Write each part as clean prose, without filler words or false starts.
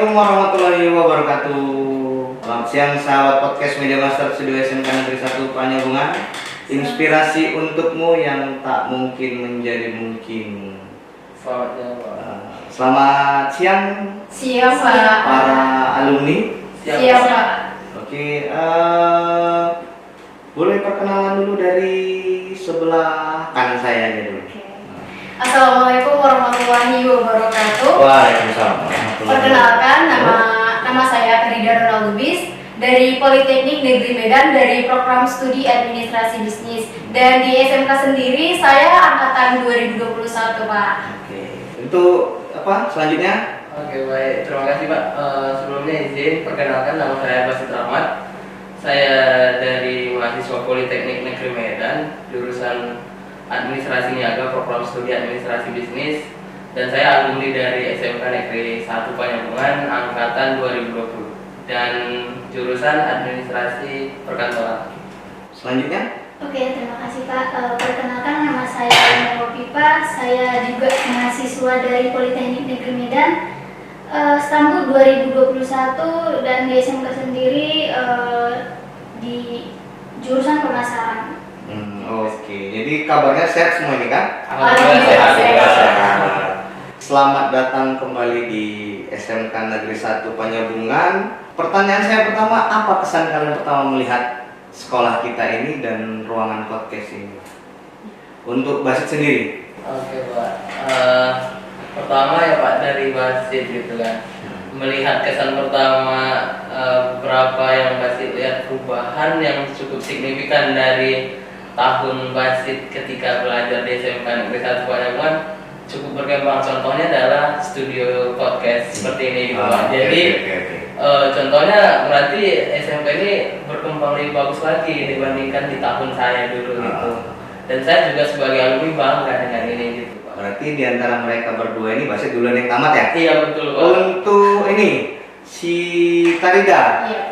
Assalamualaikum warahmatullahi wabarakatuh. Selamat siang sahabat podcast Media Master Studio SMK Negeri 1 Panyabungan. Inspirasi untukmu yang tak mungkin menjadi mungkin. Selamat siang. Siap, Pak. Para alumni. Siap, Pak. Oke, boleh perkenalan dulu dari sebelah kanan saya aja dulu. Assalamualaikum warahmatullahi wabarakatuh. Waalaikumsalam warahmatullahi Perkenalkan, nama saya Farida Ronald Lubis dari Politeknik Negeri Medan dari program studi administrasi bisnis, dan di SMK sendiri saya angkatan 2021, Pak. Oke. Untuk apa selanjutnya? Oke, baik, terima kasih Pak. Sebelumnya izin perkenalkan, nama saya Basit Rahmat. Saya dari mahasiswa Politeknik Negeri Medan, jurusan Administrasi Niaga, program studi administrasi bisnis, dan saya alumni dari SMK Negeri 1 Panyabungan angkatan 2020 dan jurusan administrasi perkantoran. Selanjutnya? Oke, terima kasih Pak. Perkenalkan, nama saya Nurul Pipa. Saya juga mahasiswa dari Politeknik Negeri Medan, Stambul 2021, dan di SMK sendiri di jurusan pemasaran. Oke, jadi kabarnya sehat semua ini kan? Alhamdulillah sehat. Selamat datang kembali di SMK Negeri 1 Panyabungan. Pertanyaan saya pertama, apa kesan kalian pertama melihat sekolah kita ini dan ruangan podcast ini? Untuk Basit sendiri. Oke Pak, pertama ya Pak dari Basit gitu kan. Melihat kesan pertama, berapa yang Basit lihat perubahan yang cukup signifikan dari tahun Basit ketika belajar di SMK Negeri 1 Panyabungan cukup berkembang. Contohnya adalah studio podcast seperti ini gitu Pak. Jadi contohnya berarti SMK ini berkembang lebih bagus lagi dibandingkan di tahun saya dulu gitu. Dan saya juga sebagai alumni bangga dengan ini gitu Pak. Berarti di antara mereka berdua ini Basit duluan yang tamat ya? Iya betul Pak. Untuk ini si Farida. Iya.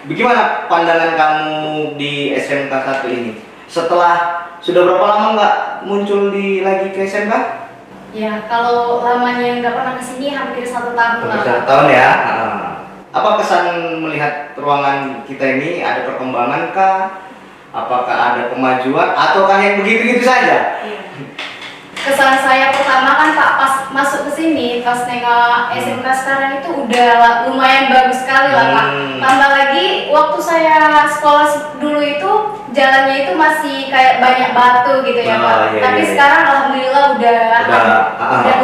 Bagaimana pandangan kamu di SMK 1 ini? Setelah sudah berapa lama nggak muncul lagi ke SMK? Ya, kalau lamanya nggak pernah kesini hampir 1 tahun lah. Hampir 1 tahun ya. Apa kesan melihat ruangan kita ini? Ada perkembangan kah? Apakah ada kemajuan? Ataukah yang begitu-begitu saja? Iya. Kesan saya pertama kan Pak, pas masuk ke sini, pas nengok SMK sekarang itu udah lumayan bagus sekali lah Pak. Tambah lagi waktu saya sekolah dulu itu jalannya itu masih kayak banyak batu gitu ya Pak. Iya, Tapi iya. sekarang alhamdulillah udah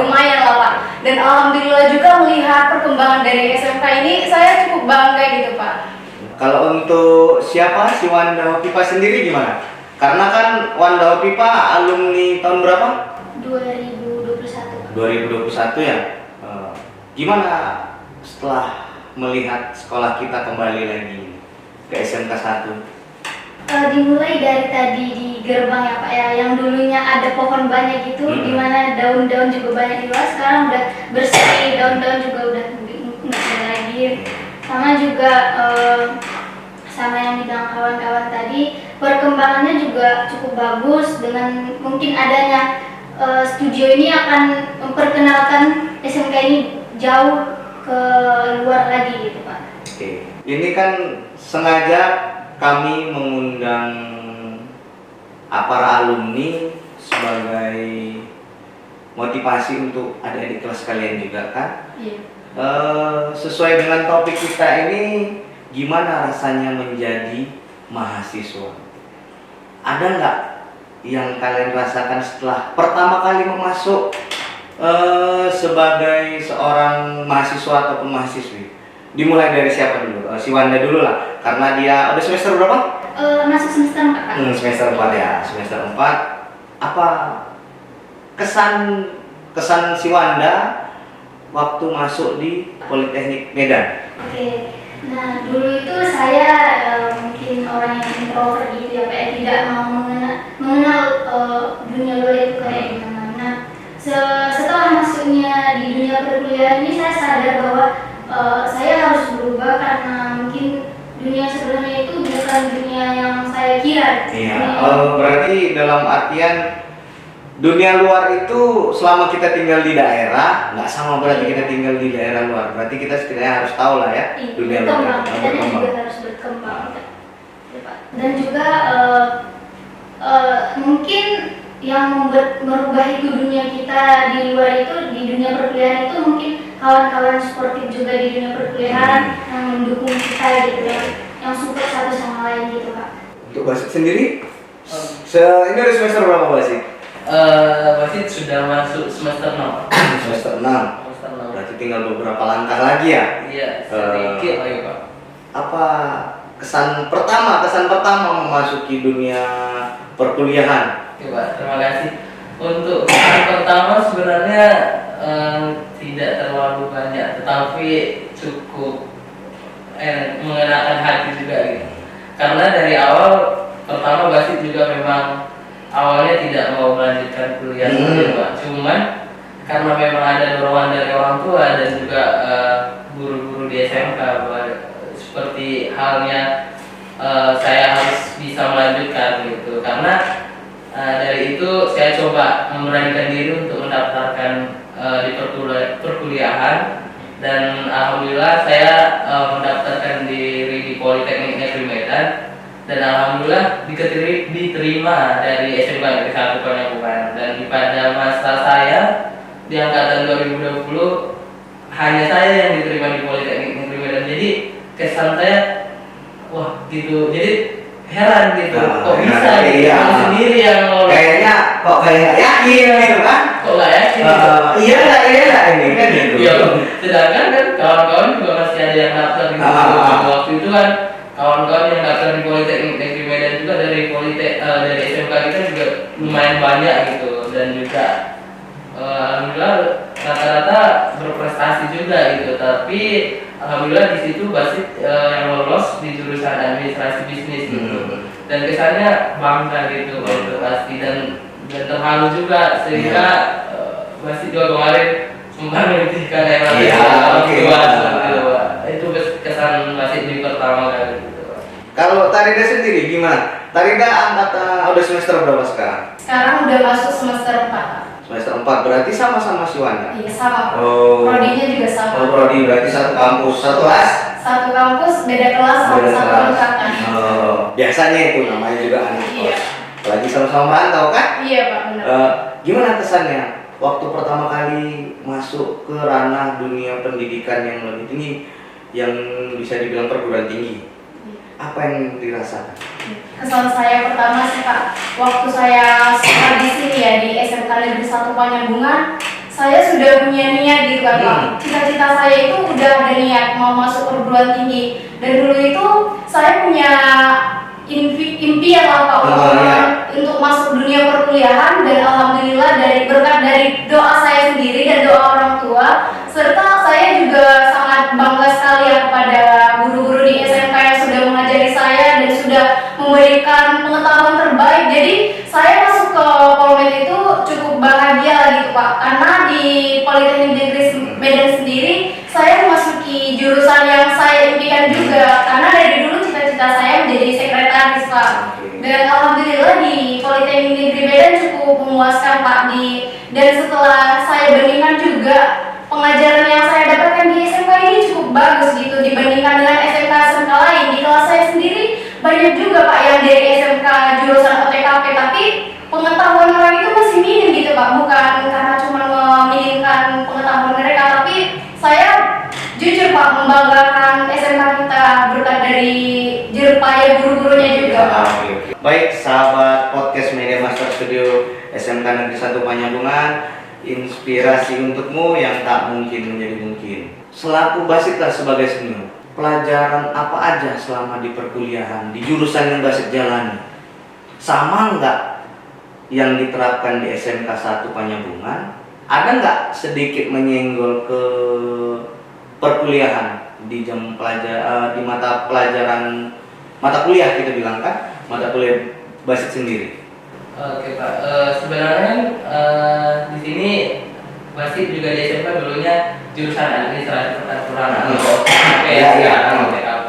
lumayan lah Pak. Dan alhamdulillah juga melihat perkembangan dari SMK ini, saya cukup bangga gitu Pak. Kalau untuk siapa si Wanda Pipa sendiri gimana? Karena kan Wanda Pipa alumni tahun berapa? 2021. 2021 ya. Gimana setelah melihat sekolah kita kembali lagi ke SMK 1? Dimulai dari tadi di gerbang ya Pak ya, yang dulunya ada pohon banyak gitu, di mana daun-daun juga banyak di luar, sekarang udah bersih, daun-daun juga udah nggak ada lagi. Sama juga sama yang bilang kawan-kawan tadi, perkembangannya juga cukup bagus. Dengan mungkin adanya studio ini akan memperkenalkan SMK ini jauh ke luar lagi gitu Pak. Oke. Ini kan sengaja kami mengundang para alumni sebagai motivasi untuk adik-adik kelas kalian juga kan? Iya. Sesuai dengan topik kita ini, gimana rasanya menjadi mahasiswa? Ada nggak yang kalian rasakan setelah pertama kali masuk sebagai seorang mahasiswa ataupun mahasiswi? Dimulai dari siapa dulu? Si Wanda dulu lah, karena dia udah semester berapa? Masuk semester 4 Pak. Semester 4 ya, semester 4. Apa kesan si Wanda waktu masuk di Politeknik Medan? Oke, nah dulu itu saya mungkin orang yang introvert gitu ya Pak, tidak mau mengenal dunia luar itu kayak gimana. Nah, setelah masuknya di dunia perkuliahan ini, saya sadar bahwa saya harus berubah karena mungkin dunia sebelumnya itu bukan dunia yang saya kira. Iya, berarti dalam artian dunia luar itu selama kita tinggal di daerah nggak sama berarti kita tinggal di daerah luar. Berarti kita setidaknya harus tahu lah ya dunia luar. Berkembang, kita juga harus berkembang. Ya, Pak. Dan juga mungkin yang merubah itu dunia kita di luar itu, di dunia perkuliahan itu mungkin kawan-kawan sportif juga di dunia perkuliahan yang mendukung kita gitu ya, yang support satu sama lain gitu Pak. Untuk Basit sendiri, ini udah semester berapa Basit? Basit sudah masuk semester 6. Semester 6. Semester 6. Berarti tinggal beberapa langkah lagi ya? Iya, sedikit lagi Pak. Apa kesan pertama memasuki dunia perkuliahan? Oke Pak, terima kasih. Untuk yang pertama sebenarnya tidak terlalu banyak, tetapi cukup mengenakan hati juga gitu. Karena dari awal pertama Basit juga memang awalnya tidak mau melanjutkan kuliah gitu Pak. Cuman karena memang ada dorongan dari orang tua dan juga guru-guru di SMK seperti halnya saya harus bisa melanjutkan gitu. Karena dari itu saya coba memberanikan diri untuk mendaftarkan di perkuliahan dan alhamdulillah saya mendaftarkan diri di Politeknik Negeri Medan dan alhamdulillah diterima dari SMK Negeri 1 Panyabukan. Dan pada masa saya di angkatan 2020 hanya saya yang diterima di Politeknik Negeri Medan. Jadi kesan saya wah gitu, jadi heran gitu, kok bisa gitu, iya. sendiri yang lolos. Kayaknya kok kayak yakin gitu kan? Kok nggak yakin gitu? Iya lah ini kan gitu. Iya, sedangkan kan kawan-kawan juga masih ada yang daftar di waktu itu kan kawan-kawan yang daftar di Politeknik Negeri Medan juga dari dari SMK kita juga lumayan banyak gitu dan juga alhamdulillah rata-rata berprestasi juga gitu. Tapi alhamdulillah di situ Basit yang lolos di jurusan administrasi bisnis gitu. Dan kesannya bangga gitu waktu pasti dan terharu juga sehingga Basit juga kemarin sempat menitipkan itu kesan Basit di pertama kali gitu. Kalau Tarida sendiri gimana? Tarida udah semester berapa sekarang? Sekarang udah masuk semester 4. Semester 4 berarti sama-sama si Wanda? Iya sama. Oh. Prodinya juga sama. Oh, prodi berarti satu kampus, satu kelas? Satu kampus, beda kelas, Beda satu kelas. angkatan. Oh, biasanya itu namanya juga anak Iya. kos. Lagi sama-sama merantau kan? Iya Pak, benar. Gimana kesannya waktu pertama kali masuk ke ranah dunia pendidikan yang lebih tinggi, yang bisa dibilang perguruan tinggi? Apa yang dirasakan? Kesan saya pertama sih Pak, waktu saya sekolah di sini ya di SMK Negeri 1 Panyabukan, saya sudah punya niat gitu kan Pak. Cita-cita saya itu udah ada niat mau masuk perguruan tinggi. Dan dulu itu saya punya impian apa untuk masuk dunia perkuliahan, dan alhamdulillah dari berkat dari doa saya sendiri dan doa orang tua serta saya juga sangat bangga sekali ya kepada guru-guru di SMK yang sudah mengajari saya dan sudah memberikan pengetahuan terbaik. Jadi saya masuk ke Polmed itu cukup bahagia lah gitu Pak, karena di Politeknik Negeri Medan sendiri saya memasuki jurusan yang saya impikan juga, karena dari dulu cita-cita saya menjadi sekretaris Pak. Dan alhamdulillah di Politeknik Negeri Medan cukup memuaskan Pak. Dan setelah saya bandingkan juga pengajaran yang saya dapatkan di SMK ini cukup bagus gitu dibandingkan dengan SMK lain. Di kelas saya sendiri banyak juga Pak yang dari SMK jurusan OTKP, tapi pengetahuan orang itu masih minim gitu Pak. Bukan karena cuma meminimkan pengetahuan mereka, tapi saya jujur Pak membanggakan SMK kita berkat dari jeripaya guru-gurunya juga Pak. Baik sahabat podcast Media Master Studio SMK Negeri 1 Panyabukan, inspirasi untukmu yang tak mungkin menjadi mungkin. Selaku Basit sebagai senior, pelajaran apa aja selama di perkuliahan di jurusan yang Basit jalani? Sama nggak yang diterapkan di SMK 1 Panyabukan? Ada nggak sedikit menyenggol ke perkuliahan di jam di mata kuliah kita bilang kan, mata kuliah Basit sendiri? Oke Pak, sebenarnya di sini Basit juga di SMK dulunya jurusan administrasi perkantoran atau OTKP.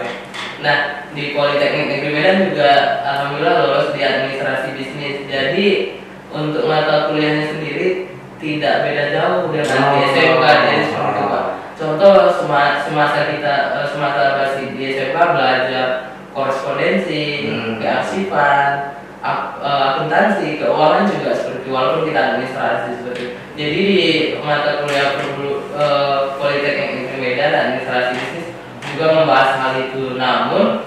Nah di Politeknik Negeri Medan juga alhamdulillah lolos di administrasi bisnis. Jadi untuk mata kuliahnya sendiri tidak beda jauh dengan di SMK. Jadi seperti itu Pak. Contoh semasa kita masih di SMK belajar korespondensi, kearsipan, akuntansi, keuangan juga seperti, walaupun kita administrasi seperti itu. Jadi di mata kuliah Politeknik Negeri Medan administrasi bisnis juga membahas hal itu, namun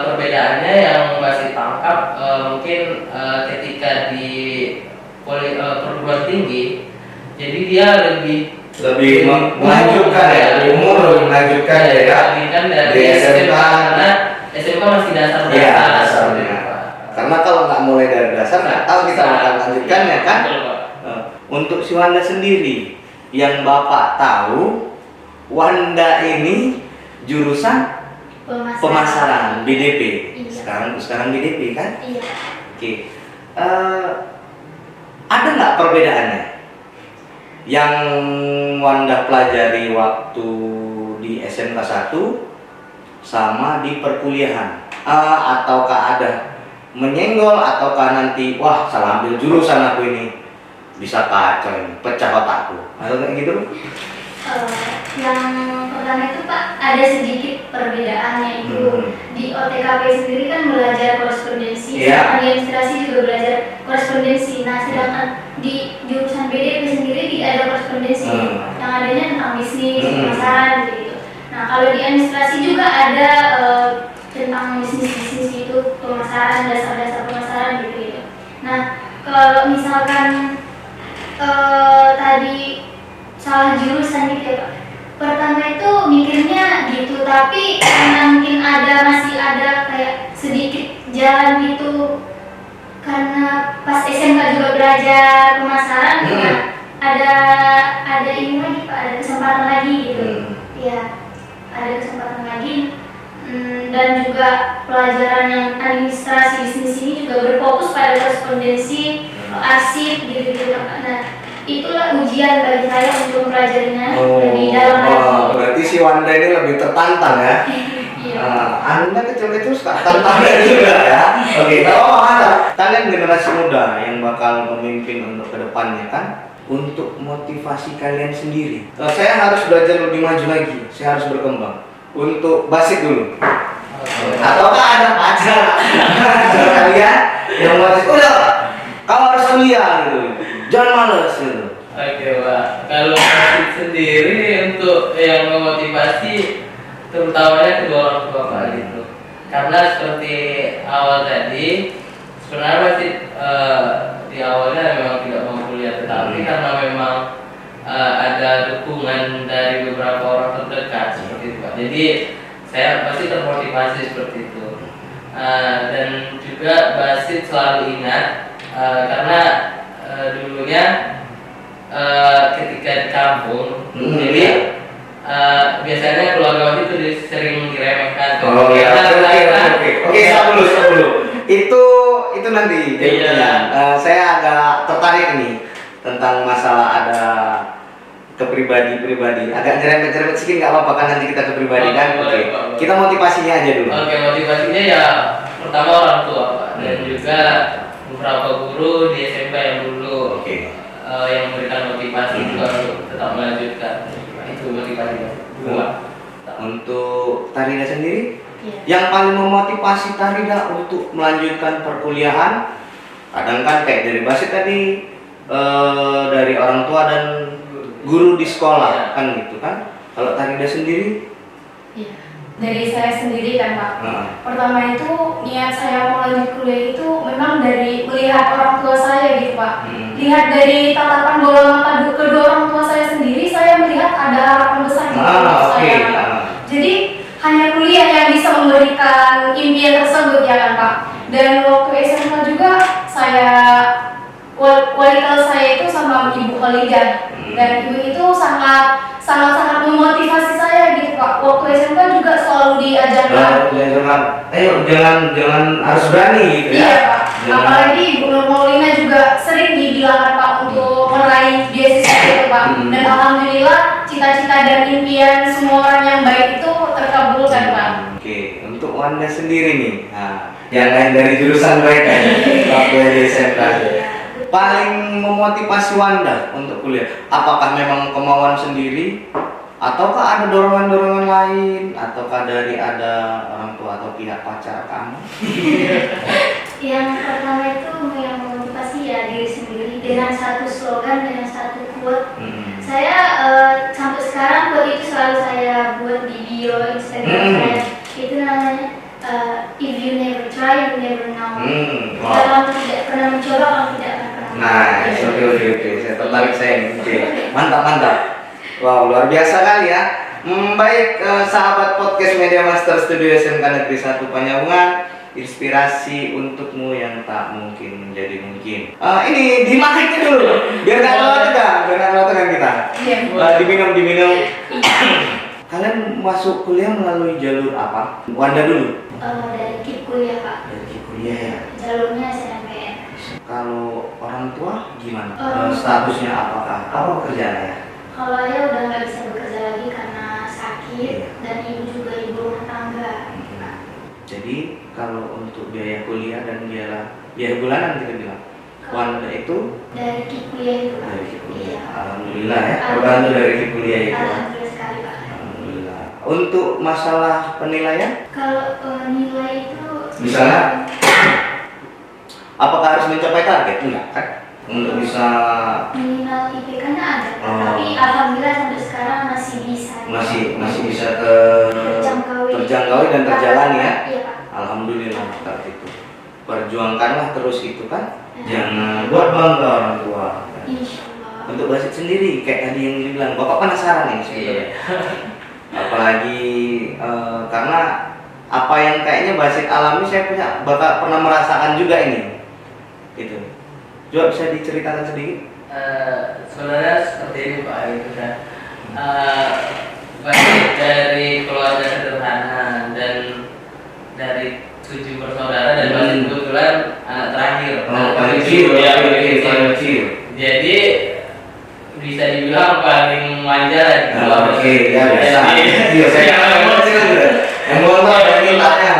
perbedaannya yang masih tangkap mungkin ketika di perguruan tinggi, jadi dia lebih melanjutkan ya, lebih melanjutkan ya, dibandingkan dari SMK, karena SMK masih dasar-dasar. Iya, dasarnya. Karena kalau nggak mulai dari dasar nggak tahu kita akan lanjutkannya kan. Untuk si Wanda sendiri, yang Bapak tahu, Wanda ini jurusan pemasaran BDP. Iya. Sekarang BDP kan? Iya. Oke. Ada nggak perbedaannya yang Wanda pelajari waktu di SMK 1 sama di perkuliahan? Ataukah ada menyenggol, ataukah nanti wah salah ambil jurusan aku ini, bisa kacau ini, pecah otakku, atau kayak gitu? Yang pertama itu Pak, ada sedikit perbedaannya itu. Di OTKP sendiri kan belajar korespondensi, sedangkan di administrasi juga belajar korespondensi. Nah, sedangkan di jurusan BDP sendiri tidak ada korespondensi, yang adanya tentang bisnis, pemasaran gitu. Nah, kalau di administrasi juga ada tentang bisnis itu, pemasaran, dasar-dasar pemasaran gitu. Nah, kalau misalkan tadi salah jurusan gitu ya Pak. Pertama itu mikirnya gitu, tapi karena mungkin masih ada kayak sedikit jalan gitu, karena pas SMK juga belajar pemasaran, ada ini lagi Pak, ada kesempatan lagi gitu. Ya, ada kesempatan lagi. Dan juga pelajaran yang administrasi bisnis ini juga berfokus pada korespondensi, arsip gitu-gitu. Nah, itulah ujian bagi saya untuk mempelajarinya lebih dalam lagi. Berarti si Wanda ini lebih tertantang ya? Iya. Anda kecil-kecil suka tantangan juga ya? Oke, kalau ada kalian generasi muda yang bakal memimpin untuk kedepannya kan, untuk motivasi kalian sendiri. Saya harus belajar lebih maju lagi, saya harus berkembang. Untuk basic dulu. Ataukah ada pacar kalian yang motivasi? Udah, kamu harus kuliah gitu. Jangan males gitu. Oke Pak, kalau Pak sendiri untuk yang memotivasi terutamanya kedua orang tua Pak gitu. Karena seperti awal tadi, sebenarnya masih di awalnya memang tidak mau kuliah, tetapi karena memang ada dukungan dari beberapa orang terdekat seperti itu Pak. Jadi saya pasti termotivasi seperti itu. Dan juga Basit selalu ingat karena dulunya ketika di kampung, jadi biasanya keluarga Basit itu sering diremehkan. Oke, stop dulu. Itu nanti jadinya. Saya agak tertarik nih tentang masalah ada kepribadi, agak nyerempet sedikit nggak apa-apa kan, nanti kita ke pribadi kan. Oke. Kita motivasinya aja dulu. Oke, motivasinya ya pertama orang tua Pak, dan juga beberapa guru di SMK yang dulu yang memberikan motivasi juga untuk tetap melanjutkan. Itu motivasi dua. Untuk Tarida sendiri, yang paling memotivasi Tarida untuk melanjutkan perkuliahan, kadang kan kayak dari Basit tadi, dari orang tua dan guru di sekolah kan gitu kan. Kalau Tarida sendiri? Iya. Dari saya sendiri kan Pak. Pertama itu niat saya mau lanjut kuliah itu memang dari melihat orang tua saya gitu Pak. Lihat dari tatapan bola mata kedua orang tua saya sendiri, saya melihat ada harapan besar gitu untuk saya Pak. Jadi hanya kuliah yang bisa memberikan impian tersebut ya kan Pak. Dan waktu SMK juga saya wali kelas saya itu sama Ibu Khalidah, dan ibu itu sangat memotivasi saya gitu Pak. Waktu SMK juga selalu diajarkan. Jangan harus berani gitu ya. Iya Pak. Apalagi Ibu Nur Maulina juga sering dibilangkan Pak untuk meraih beasiswa gitu Pak. Dan alhamdulillah cita-cita dan impian semua orang yang baik itu terkabulkan Pak. Oke, untuk Wanda sendiri nih, yang lain dari jurusan mereka waktu di SMK. paling memotivasi Wanda untuk kuliah? Apakah memang kemauan sendiri, ataukah ada dorongan-dorongan lain, ataukah dari ada orang tua atau pihak pacar kamu? Yang pertama itu yang memotivasi ya diri sendiri dengan satu slogan, dengan satu quote. Saya sampai sekarang quote itu selalu saya buat di bio Instagram saya. Itu namanya if you never try, you never know. Kalau tidak pernah mencoba, kalau tidak akan pernah. Nah, oke. Saya tertarik saya ini. Oke. Mantap. Wow, luar biasa kali ya. Baik, sahabat podcast Media Master Studio SMK Negeri 1 Panyabungan, inspirasi untukmu yang tak mungkin menjadi mungkin. Ini dimakan dulu, biar nggak lewat tegang kita. Diminum. Kalian masuk kuliah melalui jalur apa? Wanda dulu. Dari KIP kuliah Pak. Dari KIP kuliah ya. Jalurnya SNMPTN. Kalau orang tua gimana? Statusnya apa pekerjaannya ya? Kalau ayah udah nggak bisa bekerja lagi karena sakit dan ibu juga ibu rumah tangga. Jadi kalau untuk biaya kuliah dan biaya bulanan kita bilang, Wanda itu dari KIP kuliah itu Pak. dari KIP kuliah. Iya. Alhamdulillah ya, terbantu dari KIP kuliah itu. Alhamdulillah sekali Pak. Alhamdulillah. Untuk masalah penilaian, Kalau nilai itu misalnya, apakah harus mencapai target? Enggak kan? Untuk bisa minimal IPK-nya ada, Pak. Oh. Tapi alhamdulillah sampai sekarang masih bisa. masih bisa Terjangkau dan terjalani ya. Iya Pak. Alhamdulillah seperti itu. Perjuangkanlah terus itu kan. Jangan buat bangga orang tua. Insyaallah. Untuk Basit sendiri kayak tadi yang dibilang, Bapak penasaran ini sebenarnya. Apalagi karena apa yang kayaknya Basit alami, saya pernah merasakan juga ini. Gitu. Coba bisa diceritakan sedikit? Sebenarnya seperti ini Pak, itu kan. Basit dari keluarga sederhana dan dari 7 bersaudara dan Basit kebetulan anak terakhir. Paling kecil. Jadi bisa dibilang paling manja lah di keluarga. Oke, ya biasa. Iya, saya yang mintanya.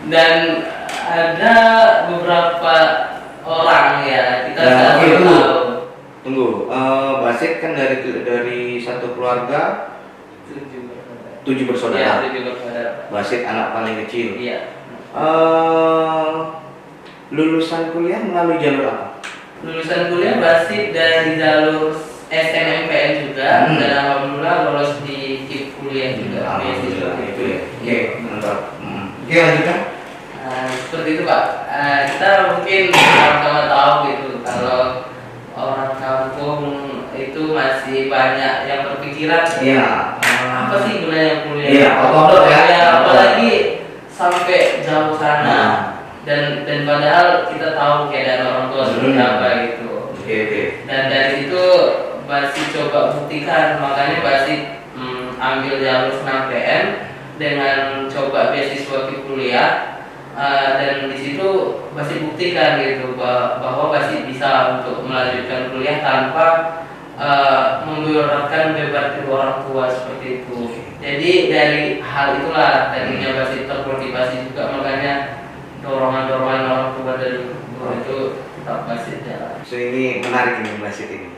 Dan ada beberapa orang ya kita Tunggu, Basit kan dari satu keluarga 7 bersaudara. Iya, 7 bersaudara. Basit anak paling kecil. Iya. Lulusan kuliah melalui jalur apa? Lulusan kuliah Basit dari jalur SNMPTN juga dan alhamdulillah lolos di KIP kuliah juga. Alhamdulillah itu ya. Oke, mantap. Oke, lanjutkan. Seperti itu Pak. Kita mungkin sama-sama tahu gitu kalau orang kampung itu masih banyak yang berpikiran. Iya. Apa sih gunanya kuliah? Iya, ortodok ya. Apalagi sampai jauh sana. Dan padahal kita tahu keadaan orang tua seperti apa gitu. Oke. Dan dari situ Basit coba buktikan, makanya Basit ambil jalur SNMPTN dengan coba beasiswa KIP kuliah. Dan di situ Basit buktikan gitu bahwa Basit bisa untuk melanjutkan kuliah tanpa memberatkan beban kedua orang tua seperti itu. Jadi dari hal itulah tadinya Basit termotivasi juga, makanya dorongan orang tua dari guru itu tetap Basit jalan. So ini menarik ini Basit ini.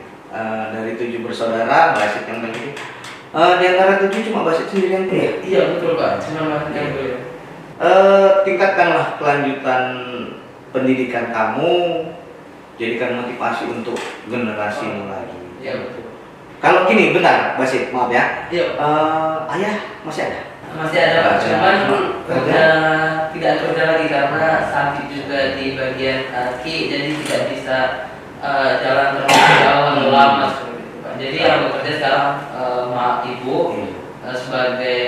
Dari 7 bersaudara, Basit yang paling di antara 7 cuma Basit sendiri yang kuliah. Iya betul Pak, cuma Basit yang kuliah. Tingkatkanlah kelanjutan pendidikan kamu, jadikan motivasi untuk generasimu lagi. Iya betul. Kalau gini, bentar, Basit, maaf ya. Iya. Ayah masih ada? Masih ada Pak, cuman udah tidak kerja lagi karena sakit juga di bagian kaki, jadi tidak bisa jalan terlalu jauh atau lama seperti itu Pak. Jadi yang bekerja sekarang ibu sebagai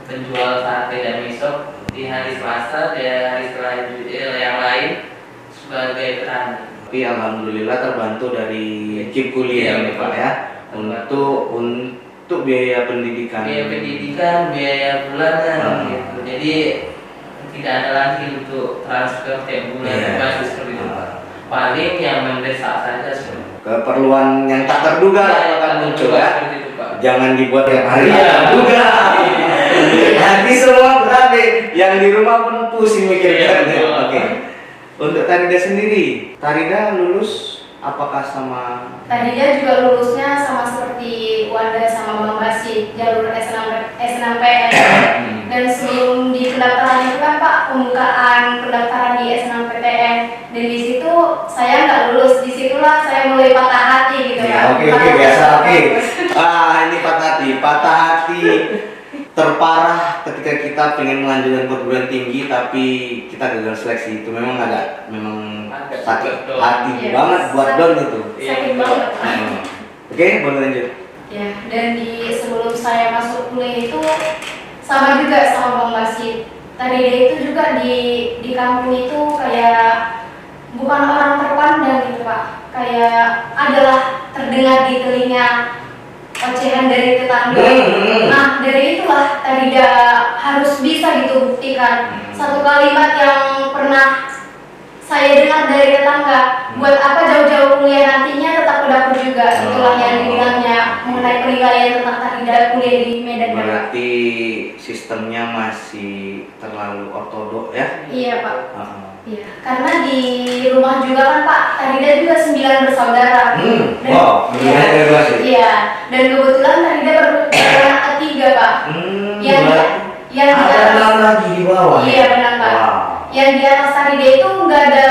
penjual sate dan miso di hari Selasa, di hari yang lain sebagai petani. Tapi alhamdulillah terbantu dari KIP kuliah ini Pak ya, untuk biaya pendidikan. Biaya bulanan gitu. Jadi tidak ada lagi untuk transfer tiap bulan basis seperti itu Pak. Paling yang mendesak saja seperti itu. Keperluan yang tak terduga akan muncul ya. Seperti itu Pak. Jangan dibuat tiap hari. Iya. Terduga. Nanti semua berabe, yang di rumah pun pusing mikirnya. Iya, Oke. Untuk Tarida sendiri, Tarida lulus apakah sama? Tadinya juga lulusnya sama seperti Wanda sama Bang Basit, jalur SNMPTN. Dan sebelum di pendaftaran itu kan Pak, pembukaan pendaftaran di SNMPTN. Dan di situ saya nggak lulus, disitulah saya mulai patah hati gitu Ya, Pak. oke, biasa, oke. Ini patah hati terparah ketika kita pengen melanjutkan perguruan tinggi tapi kita gagal seleksi. Itu memang memang sakit hati Iya, banget buat sakit. Don itu. Sakit banget Pak. Oke, boleh lanjut. Ya, dan sebelum saya masuk kuliah itu sama juga sama Bang Basit. Tadi itu juga di kampung itu kayak bukan orang terpandang gitu Pak. Kayak adalah terdengar di telinga ocehan dari tetangga. Nah, dari itulah Tarida harus bisa gitu buktikan. Satu kalimat yang pernah saya dengar dari tetangga, buat apa jauh-jauh kuliah nantinya tetap ke dapur juga. Itulah yang dibilangnya mengenai penilaian tentang Tarida kuliah di Medan. Berarti sistemnya masih terlalu ortodok ya? Iya Pak. Iya, karena di rumah juga kan Pak, Tarida juga 9 bersaudara. Wow, iya, berdua sih. iya, dan kebetulan Tarida beranak ketiga Pak. Yang di ada atas, 6 lagi di bawah. iya benar Pak. Wow. Yang di atas Tarida itu nggak ada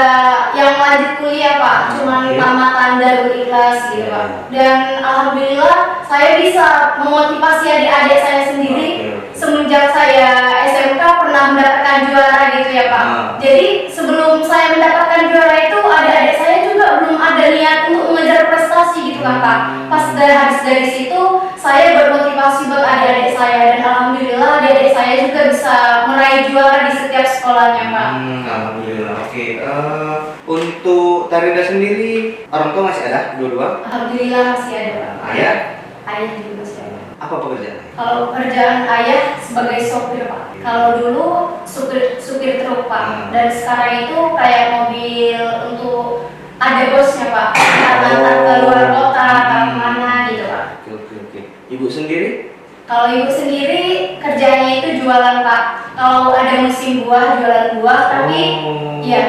yang lanjut kuliah Pak, cuman tamatan Darul Ikhlas gitu Pak. Dan alhamdulillah saya bisa memotivasi adik-adik saya sendiri. Semenjak saya SMK pernah mendapatkan juara gitu ya Pak. Jadi sebelum saya mendapatkan juara itu adik-adik saya juga belum ada niat untuk mengejar prestasi gitu kan Pak. Pas dari situ saya bermotivasi buat adik-adik saya dan alhamdulillah adik-adik saya juga bisa meraih juara di setiap sekolahnya Pak. Alhamdulillah. Oke. Untuk Tarida sendiri orang tua masih ada dua-dua? Alhamdulillah masih ada Pak. Ayah? Ayah juga masih ada. Apa pekerjaannya? Kalau pekerjaan ayah sebagai sopir Pak. Kalau dulu supir truk Pak. Dan sekarang itu kayak mobil untuk ada bosnya Pak. Antar ke luar kota, ke mana gitu Pak. Oke. Ibu sendiri? Kalau ibu sendiri kerjanya itu jualan Pak. Kalau ada musim buah jualan buah,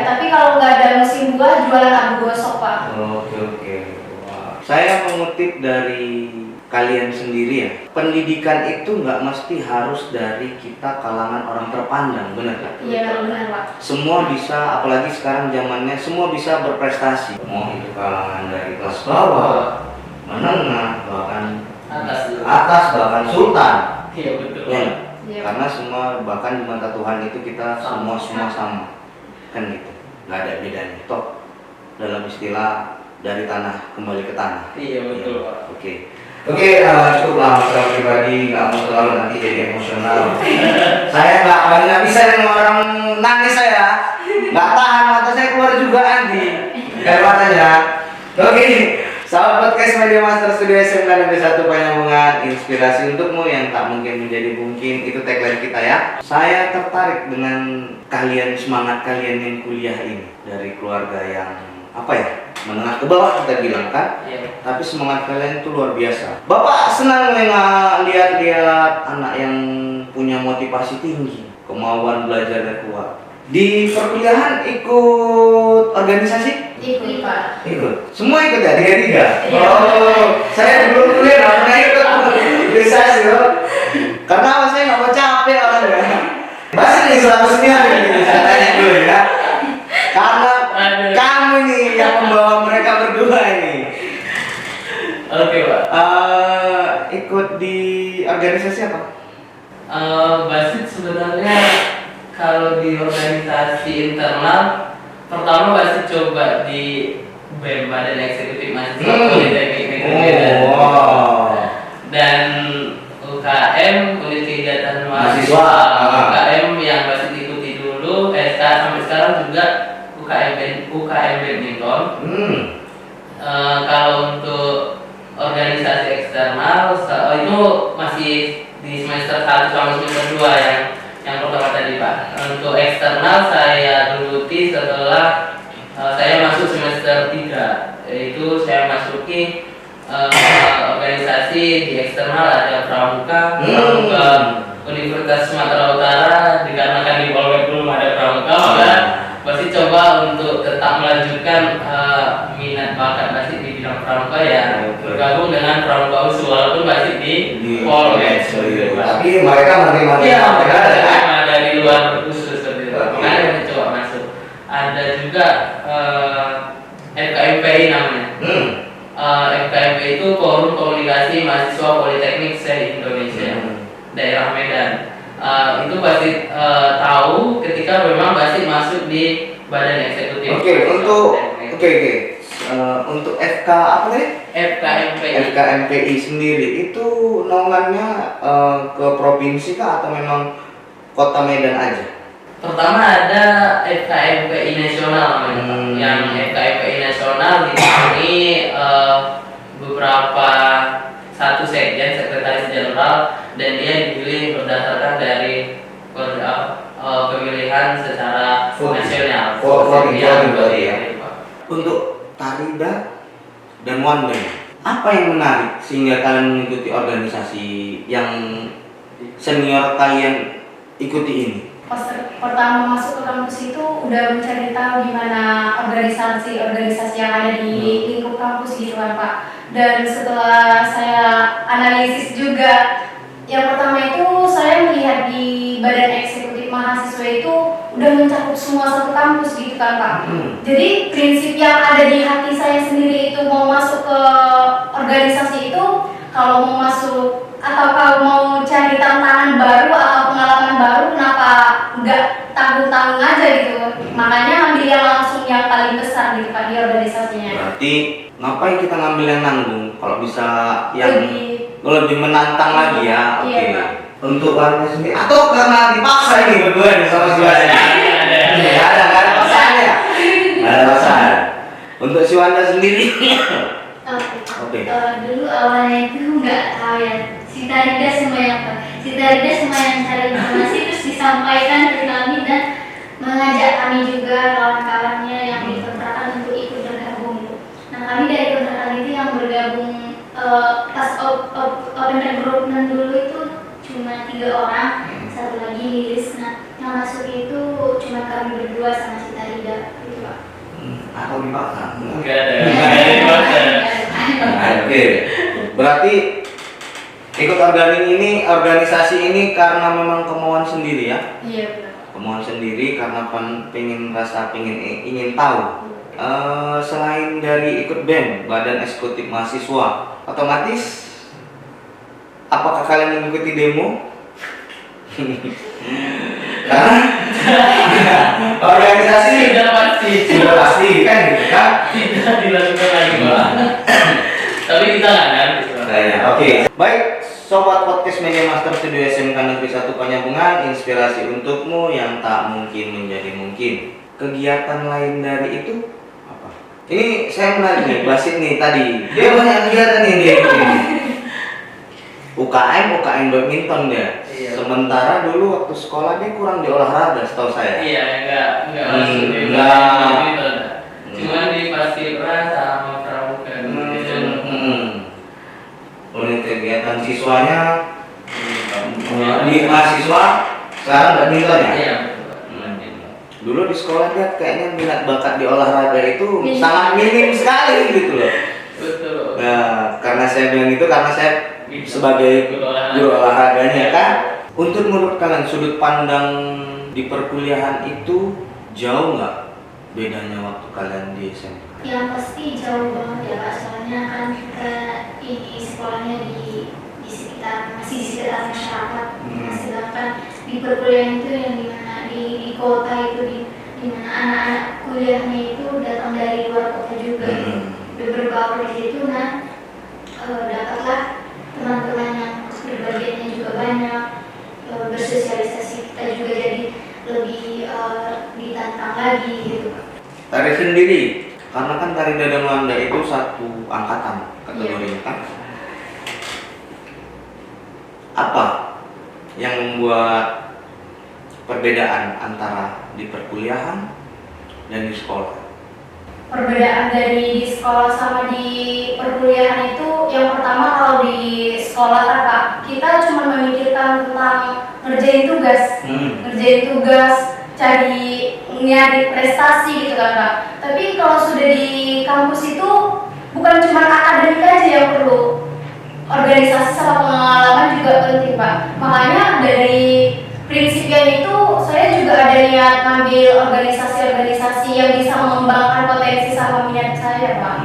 tapi kalau nggak ada musim buah jualan abu gosok Pak. Oke. Wow. Saya mengutip dari kalian sendiri ya, pendidikan itu nggak mesti harus dari kita kalangan orang terpandang, benar nggak? Iya benar Pak. Semua bisa, apalagi sekarang zamannya semua bisa berprestasi. Mau itu kalangan dari kelas bawah, menengah, bahkan atas bahkan sultan. Iya betul. Ya, Iya. karena semua bahkan di mata Tuhan itu kita semua sama, kan gitu, nggak ada bedanya. Toh dalam istilah dari tanah kembali ke tanah. Iya betul Pak. Oke, cukuplah masalah pribadi, nggak mau terlalu nanti jadi emosional. Saya nggak bisa dengan orang nangis saya, nggak tahan mata saya keluar juga Andi, air matanya. Oke, sahabat podcast Media Master Studio SMK Negeri 1 Penyambungan, inspirasi untukmu yang tak mungkin menjadi mungkin, itu tagline kita ya. Saya tertarik dengan kalian, semangat kalian yang kuliah ini dari keluarga yang menengah ke bawah kita bilang kan. Tapi semangat kalian itu luar biasa. Bapak senang lihat anak yang punya motivasi tinggi, kemauan belajarnya kuat. Di perkuliahan ikut organisasi? Ikut Pak. Ikut. Semua ikut ya? Tiga? Iya. Oh, saya belum kuliah nggak pernah ikut organisasi loh. Karena apa, saya nggak mau capek orangnya. Masih nih selama senior gitu, saya tanya dulu ya. Karena kamu nih yang membawa mereka berdua ini. Oke Pak. Ikut di organisasi apa? Basit sebenarnya kalau di organisasi internal pertama Basit coba di BEM, Badan Eksekutif Mahasiswa Politeknik Negeri Medan. Dan UKM, Unit Kegiatan Mahasiswa. UKM yang Basit ikuti dulu, sampai sekarang juga UKM badminton. Kalau untuk organisasi eksternal itu masih di semester 1 sampai semester 2 yang pertama tadi Pak. Untuk eksternal saya geluti setelah saya masuk semester 3, yaitu saya masuki organisasi di eksternal ada Pramuka Universitas Sumatera Utara. Dikarenakan di Polwek belum ada Pramuka, maka masih coba mencoba untuk tetap melanjutkan minat bakat basik di bidang pramuka ya, bergabung dengan pramuka USU walaupun basik di Polres. Tapi mereka menerima dari luar USU seperti itu. Makanya kita coba masuk. Ada juga FKMPI namanya. FKMPI itu Forum Komunikasi Mahasiswa Politeknik se-Indonesia, daerah Medan. Itu pasti tahu ketika memang pasti masuk di badan eksekutif. Untuk FK apa nih? FKMPI. FKMPI sendiri itu naungannya ke provinsi kah atau memang kota Medan aja? Pertama ada FKMPI nasional namanya, Pak. Yang FKMPI nasional ini beberapa satu sekjen, sekretaris jenderal, dan dia dipilih berdasarkan dari pemilihan secara nasional. Untuk Tarida dan Wanda, apa yang menarik sehingga kalian mengikuti organisasi yang senior kalian ikuti ini? Pas pertama masuk ke kampus itu udah mencari tahu gimana organisasi yang ada di lingkup kampus gitu kan Pak. Dan setelah saya analisis juga, yang pertama itu saya melihat di badan eksekutif mahasiswa itu udah mencakup semua satu kampus gitu kan Pak. Jadi prinsip yang ada di hati saya sendiri itu mau masuk ke organisasi itu, kalau mau masuk atau kalau mau cari tantangan baru atau pengalaman baru, kenapa nggak tanggung-tanggung aja gitu. Makanya ambil yang langsung yang paling besar gitu Pak di organisasinya. Berarti ngapain kita ngambil yang nanggung kalau bisa yang lebih menantang lagi ya? Oke. Iya, Pak. Untuk Wanda sendiri atau karena dipaksa ini berdua nih sama si Wanda? Nggak ada paksanya. Nggak ada paksaan. Untuk si Wanda sendiri. Oke. Dulu awalnya itu nggak tahu ya. Si Tarida semua yang cari informasi terus disampaikan ke kami dan mengajak kami juga kawan-kawannya yang di kontrakan untuk ikut bergabung. Nah kami dari kontrakan itu yang bergabung pas open recruitment dulu itu cuma 3 orang, satu lagi Lilis. Nah yang masuk itu cuma kami berdua sama si Tarida gitu Pak. Atau dipaksa? Enggak ada. Oke. Berarti ikut organisasi ini karena memang kemauan sendiri ya? Iya benar. Kemauan sendiri karena ingin tahu. Selain dari ikut BEM, Badan Eksekutif Mahasiswa, otomatis apakah kalian mengikuti demo? Karena organisasi sudah pasti kan gitu kan? Tidak dilakukan lagi Pak. Tapi kita nggak Oke. Baik, Sobat Podcast Media Master Studio SMK Negeri 1 Penyambungan, inspirasi untukmu yang tak mungkin menjadi mungkin. Kegiatan lain dari itu apa? Ini saya menarik nih, Basit nih tadi. Dia banyak kegiatan nih dia ini. UKM badminton dia. Iya. Sementara dulu waktu sekolah dia kurang di olahraga setahu saya. Iya, enggak masuk di enggak. badminton. Cuma di Paskibra sama pramuka gitu. Oleh kegiatan siswanya di mahasiswa sekarang badminton ya? Iya. Dulu di sekolah dia kayaknya minat bakat di olahraga itu sangat minim sekali gitu loh. Betul. Nah, karena saya bilang itu karena saya sebagai guru olahraganya kan. Untuk menurut kalian sudut pandang di perkuliahan itu jauh nggak bedanya waktu kalian di SMK? Yang pasti jauh banget ya Pak, soalnya kan kita ini sekolahnya masih di sekitar masyarakat. Sedangkan di perkuliahan itu yang dimana di kota itu di mana anak-anak kuliahnya itu datang dari luar kota juga, berbaur di situ. Nah dapatlah teman-teman yang berbagiannya juga banyak, bersosialisasi kita juga jadi lebih ditantang lagi gitu. Tari sendiri, karena kan Tari Dadang Wanda itu satu angkatan kategorinya kan. Apa yang membuat perbedaan antara di perkuliahan dan di sekolah? Perbedaan dari di sekolah sama di perkuliahan itu, yang pertama kalau di sekolah kan Kak, kita cuma memikirkan tentang ngerjain tugas, cari nyari prestasi gitu kan Kak. Tapi kalau sudah di kampus itu bukan cuma akademik aja yang perlu, organisasi sama pengalaman juga penting Pak. Makanya dari prinsipnya itu saya juga ada niat ngambil organisasi-organisasi yang bisa mengembangkan potensi sama minat saya Pak.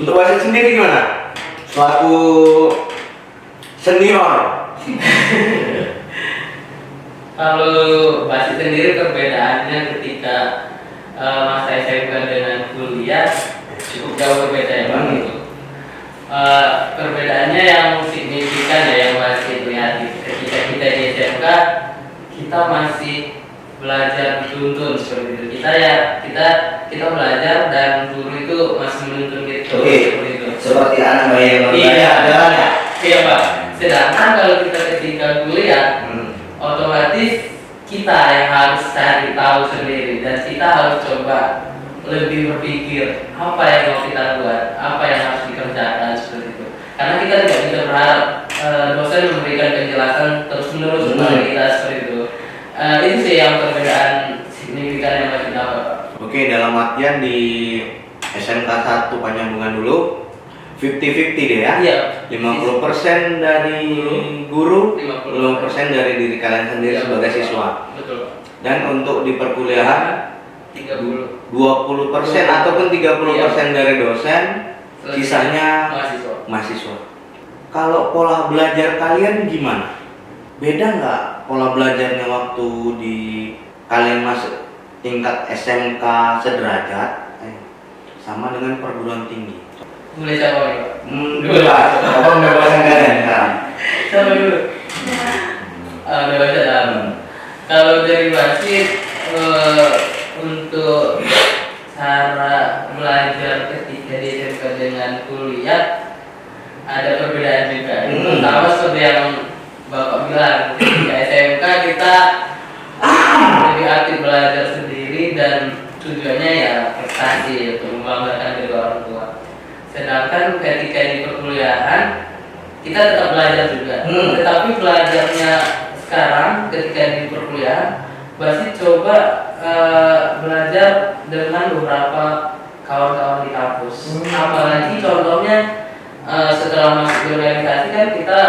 Untuk wasit sendiri gimana? Selaku senior. Kalau wasit sendiri perbedaannya ketika masa SMK dengan kuliah cukup jauh berbeda ya Bang itu. Perbedaannya yang signifikan ya yang masih lihat ketika kita di SMK kita masih belajar dituntun seperti itu. Kita belajar dan guru itu masih menuntun gitu. Oke. Seperti itu. Seperti anak bayi yang baru Iya. jalan ya. Iya Pak. Sedangkan kalau kita ketika kuliah otomatis kita yang harus cari tahu sendiri dan kita harus coba lebih berpikir apa yang mau kita buat, apa yang harus dikerjakan seperti itu. Karena kita tidak bisa berharap dosen memberikan penjelasan terus menerus kepada kita seperti itu. Itu sih yang perbedaan signifikan yang masih dapat. Oke, dalam artian di SMK 1 Penyambungan dulu 50-50 deh ya. Iya. 50% dari guru, 50% 50% dari diri kalian sendiri Iya, sebagai betul, siswa. Betul. Dan untuk di perkuliahan 30 20% ataupun 30% dari dosen, sisanya mahasiswa. mahasiswa. Kalau pola belajar kalian gimana? Beda nggak pola belajarnya waktu di kalian masuk tingkat SMK sederajat sama dengan perguruan tinggi? Mulai siapa nih Pak? Bebas. Apa pembebasan kalian sekarang? Siapa dulu? Bebas dalam. Kalau dari wasit untuk cara belajar ketika di SMK dengan kuliah ada perbedaan juga. Sama seperti yang Bapak bilang, ketika SMK kita lebih aktif belajar sendiri dan tujuannya ya prestasi untuk membanggakan kedua orang tua. Sedangkan ketika di perkuliahan kita tetap belajar juga, tetapi belajarnya sekarang ketika di perkuliahan pasti coba belajar dengan beberapa kawan-kawan di kampus. Apalagi contohnya setelah masuk di organisasi kan kita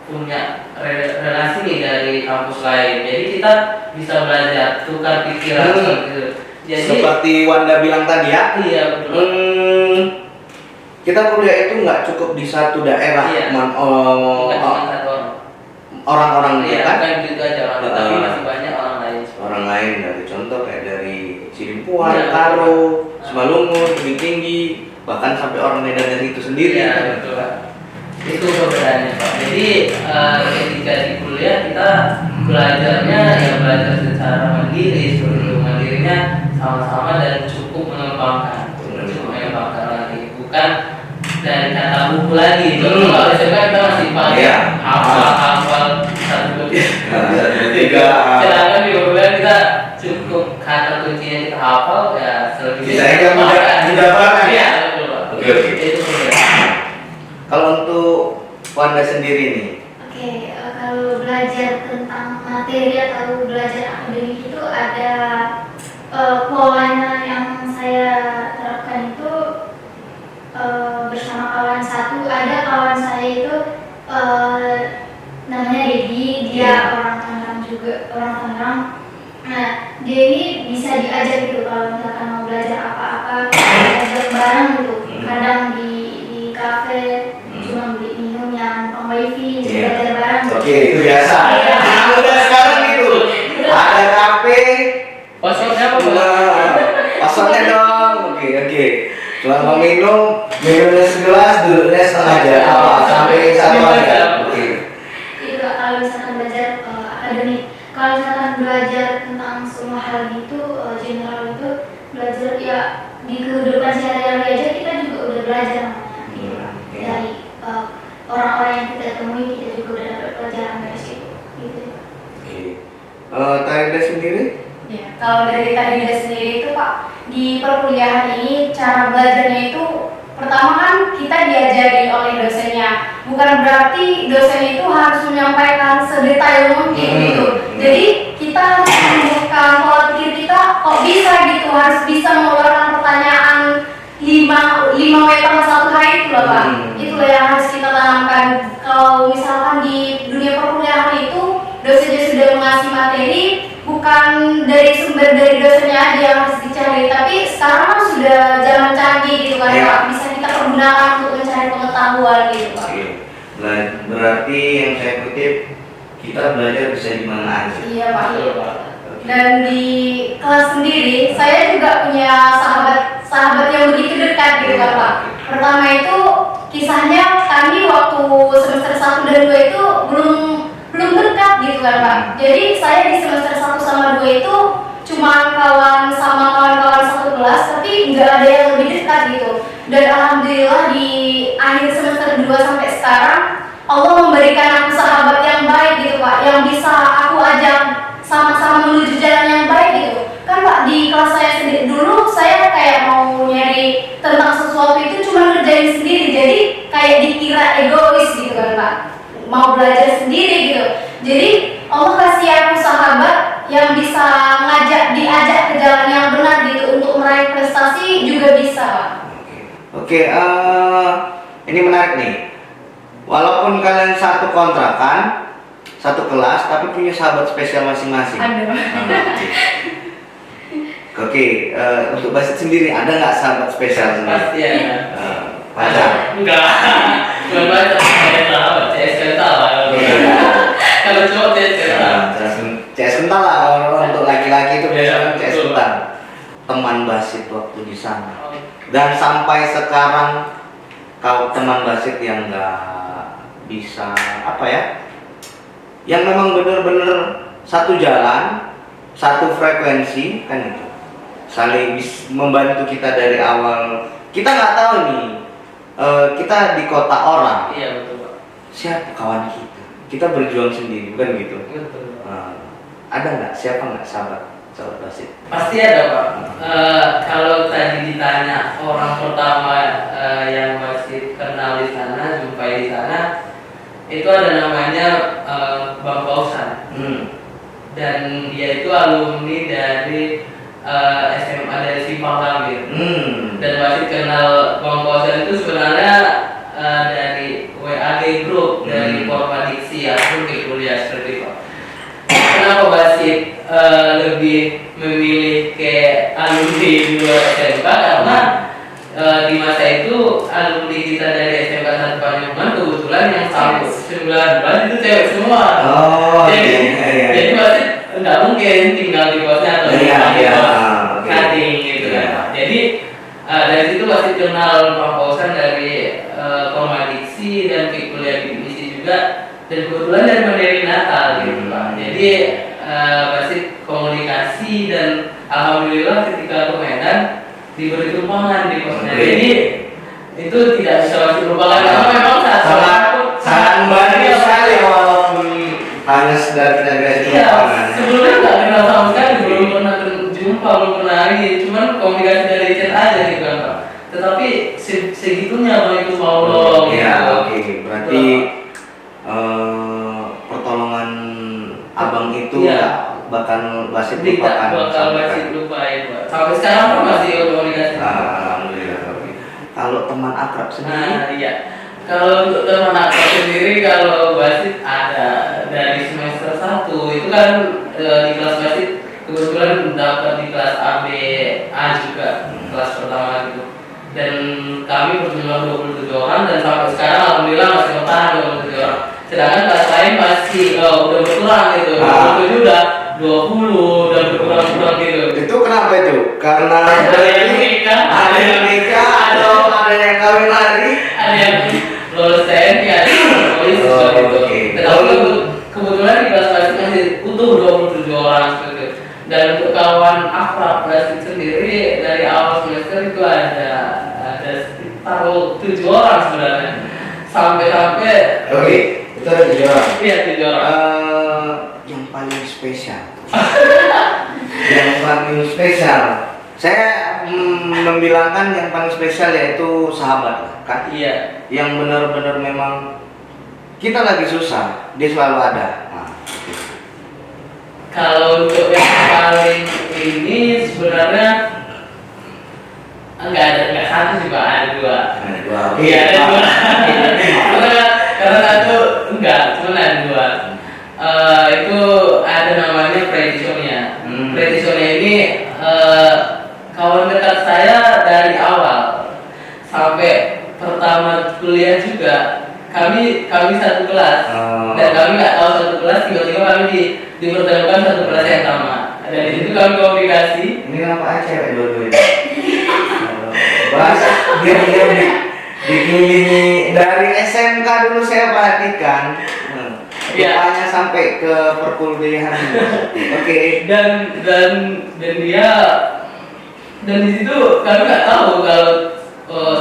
punya relasi nih dari kampus lain, jadi kita bisa belajar tukar pikiran gitu. Jadi Seperti Wanda bilang tadi ya. iya betul. Kita kuliah itu nggak cukup di satu daerah, Iya. Man- Bukan cuma satu orang. orang-orang Iya, kan? bukan gitu aja orang, tapi masih banyak orang lain. Orang lain dari contoh kayak dari Cilimpuan, Iya, Karo, betul. Simalungun, Tebing Tinggi, bahkan sampai orang Medan dari itu sendiri. Iya betul Pak. Itu perbedaannya Pak. Jadi ketika di kuliah kita belajarnya ya belajar secara mandiri, seperti itu. Mandirinya sama-sama dan cukup mengembangkan lagi, bukan dari kata buku lagi. Contoh kalau SMK kita masih pakai Iya. hafal satu dua Tiga. sedangkan di kuliah kita cukup kata kuncinya kita hafal ya selebihnya Bisa aja mudahkan. Iya betul Pak. Oke, oke. Itu perbedaan. Kalau untuk Wanda sendiri nih, Oke, kalau belajar tentang materi atau belajar akademik itu ada polanya yang saya terapkan itu bersama kawan satu. Ada kawan saya itu namanya Dedi, dia orang Tangerang juga, orang Tangerang. Nah, dia ini bisa diajak gitu kalau misalkan mau belajar apa-apa, belajar bareng gitu. Kadang di kafe cuma beli minum yang wifi, Iya. belajar bareng. oke itu biasa. Iya. Nah, udah sekarang gitu, ada kafe, Passwordnya apa Pak? pasangnya dong. Oke. Cuma mau minumnya segelas, duduknya setengah jam, sampai satu jam. Oke. Itu kalau misalkan belajar akademik. Kalau misalkan belajar tentang semua hal gitu, general itu belajar ya di kehidupan sehari-hari aja kita juga udah belajar namanya. Gitu. Dari orang-orang yang kita temui kita juga udah dapat pelajaran dari situ. Gitu. Oke. Tarida sendiri? Ya, kalau dari tadi sendiri itu Pak, di perkuliahan ini cara belajarnya itu pertama kan kita diajari oleh dosennya, bukan berarti dosen itu harus menyampaikan sedetail mungkin gitu. Jadi kita kita harus menumbuhkan pola pikir kita, kok bisa gitu, harus bisa mengeluarkan pertanyaan 5 meter satu hari itu loh Pak. Itulah yang harus kita tanamkan. Kalau misalkan di dunia perkuliahan itu dosennya sudah mengasih materi, bukan dari sumber dari dosennya aja yang harus dicari, tapi sekarang kan sudah zaman canggih gitu kan Pak, bisa kita pergunakan untuk mencari pengetahuan gitu Pak. Oke. Berarti yang saya kutip, kita belajar bisa di mana aja. Iya Pak. Dan di kelas sendiri, saya juga punya sahabat yang begitu dekat gitu kan Pak. Pertama itu kisahnya kami waktu semester 1 dan 2 itu belum dekat gitu kan Pak. Jadi saya di semester 1 sama 2 itu cuma kawan sama kawan-kawan satu kelas, tapi nggak ada yang lebih dekat gitu. Dan alhamdulillah di akhir semester 2 sampai sekarang Allah memberikan aku sahabat yang baik gitu Pak, yang bisa aku ajak sama-sama menuju jalan yang baik gitu. Kan Pak, di kelas saya sendiri dulu saya kayak mau nyari tentang sesuatu itu cuma ngerjain sendiri, jadi kayak dikira egois gitu kan Pak, mau belajar sendiri gitu. Jadi Allah kasih aku sahabat yang bisa diajak ke jalan yang benar gitu, untuk meraih prestasi juga bisa Pak. Oke, ini menarik nih. Walaupun kalian satu kontrakan, satu kelas, tapi punya sahabat spesial masing-masing. Ada. Oke, untuk Basit sendiri ada nggak sahabat spesial sendiri? Pasti ada. Pacar? Enggak. Cuma baca saya tahu, CS kental lah. Kalau cowok CS kental. CS kental lah, kalau untuk laki-laki itu biasanya Iya, CS betul. kental. Teman Basit waktu di sana. Dan sampai sekarang kau teman Basit yang nggak bisa apa ya? Yang memang benar-benar satu jalan, satu frekuensi kan itu. Saling membantu kita dari awal. Kita nggak tahu nih, kita di kota orang. Iya betul Pak. Siapa kawan kita? Kita berjuang sendiri, bukan gitu? Betul. Ada nggak? Siapa nggak sahabat Basit? Pasti ada Pak. Kalau tadi ditanya orang pertama yang masih kenal di sana, jumpai di sana, itu ada namanya Bang Pausan. Dan dia itu alumni dari SMA dari Simpang Gambir. Dan masih kenal Bang Pausan itu sebenarnya dari WAG Group, dari Korpadiksi ataupun di kuliah seperti itu. Kenapa Basit lebih memilih ke alumni di luar SMK? Karena di masa itu alumni kita dari SMK 1 Panjungan kebetulan yang tahun 19 itu cewek semua. Jadi Basit nggak mungkin tinggal di kosnya atau di cutting gitu kan. Jadi dari situ Basit kenal Pak Pausan dari Korpadiksi dan kuliah di misi juga. Dan kebetulan dari materi Natal gitu Pak. Jadi Basit komunikasi dan alhamdulillah ketika ke Medan diberi tumpangan di kosnya. Jadi itu tidak bisa Basit lupakan karena memang sangat membantu sekali walaupun hanya sekedar dari tumpangan. Sebelumnya nggak kenal sama sekali, belum pernah jumpa, belum pernah lagi. Cuman komunikasi dari chat aja gitu kan Pak. Tetapi segitunya Bang itu mau nolong. Iya, oke. Berarti pertolongan abang itu bakal Basit tidak lupakan. bakal Basit lupain Pak. Sampai sekarang pun masih komunikasi. Alhamdulillah. Oke. Kalau teman akrab sendiri, Iya. Kalau untuk teman akrab sendiri, kalau Basit ada dari semester 1 itu kan di kelas Basit kebetulan dapat di kelas AB A juga, kelas pertama gitu. Dan kami berjumlah 27 orang dan sampai sekarang alhamdulillah masih bertahan 27 orang. Sedangkan kelas lain masih udah berkurang gitu. 27 udah 20 dan berkurang-kurang gitu. itu kenapa itu? Karena Ada yang nikah, atau ada yang kawin lagi? ada yang lulus TNI, ada yang polisi seperti itu. Oke. Tetapi kebetulan di kelas Basit masih utuh 27 orang seperti itu. Dan untuk kawan akrab Basit sendiri dari awal semester itu ada sekitar 7 orang sebenarnya. Sampai Oke, itu ada 7 orang. iya 7 orang. Yang paling spesial. Yang paling spesial. Saya membilangkan yang paling spesial yaitu sahabat lah, kan? Iya. Yang benar-benar memang kita lagi susah, dia selalu ada. Nah, gitu. Kalau untuk yang paling ini sebenarnya nggak satu sih Pak, ada dua. Ada dua. Iya ada dua. karena satu enggak, cuma ada dua. Itu ada namanya Predisonia. Predisonia ini kawan dekat saya dari awal sampai pertama kuliah juga. Kami satu kelas dan kami nggak tahu satu kelas, tiba-tiba kami dipertemukan satu kelas yang sama. Dan di situ kami komunikasi. Ini kenapa cewek dua-duanya? Bahas diam-diam dikelilingi dari SMK dulu saya perhatikan. Rupanya sampai ke perkuliahan. Oke. Dan dia dan di situ kami nggak tahu kalau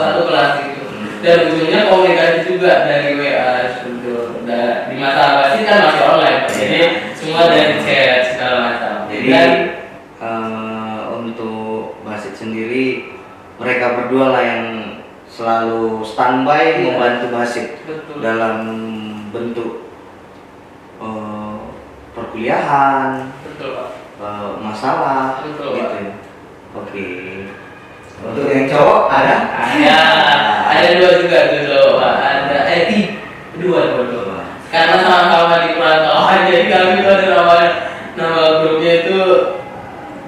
satu kelas itu. Dan ujungnya komunikasi juga dari WA sudah di masa basi kan masih online, jadi semua dari chat segala macam. Jadi untuk Basit sendiri mereka berdua lah yang selalu standby membantu Basit dalam bentuk perkuliahan, masalah, Betul, gitu. Pak. Oke. Untuk yang cowok ada? Ada dua juga tuh Pak. Ada dua. Karena sama-sama di perantauan, jadi kami itu ada nama grupnya itu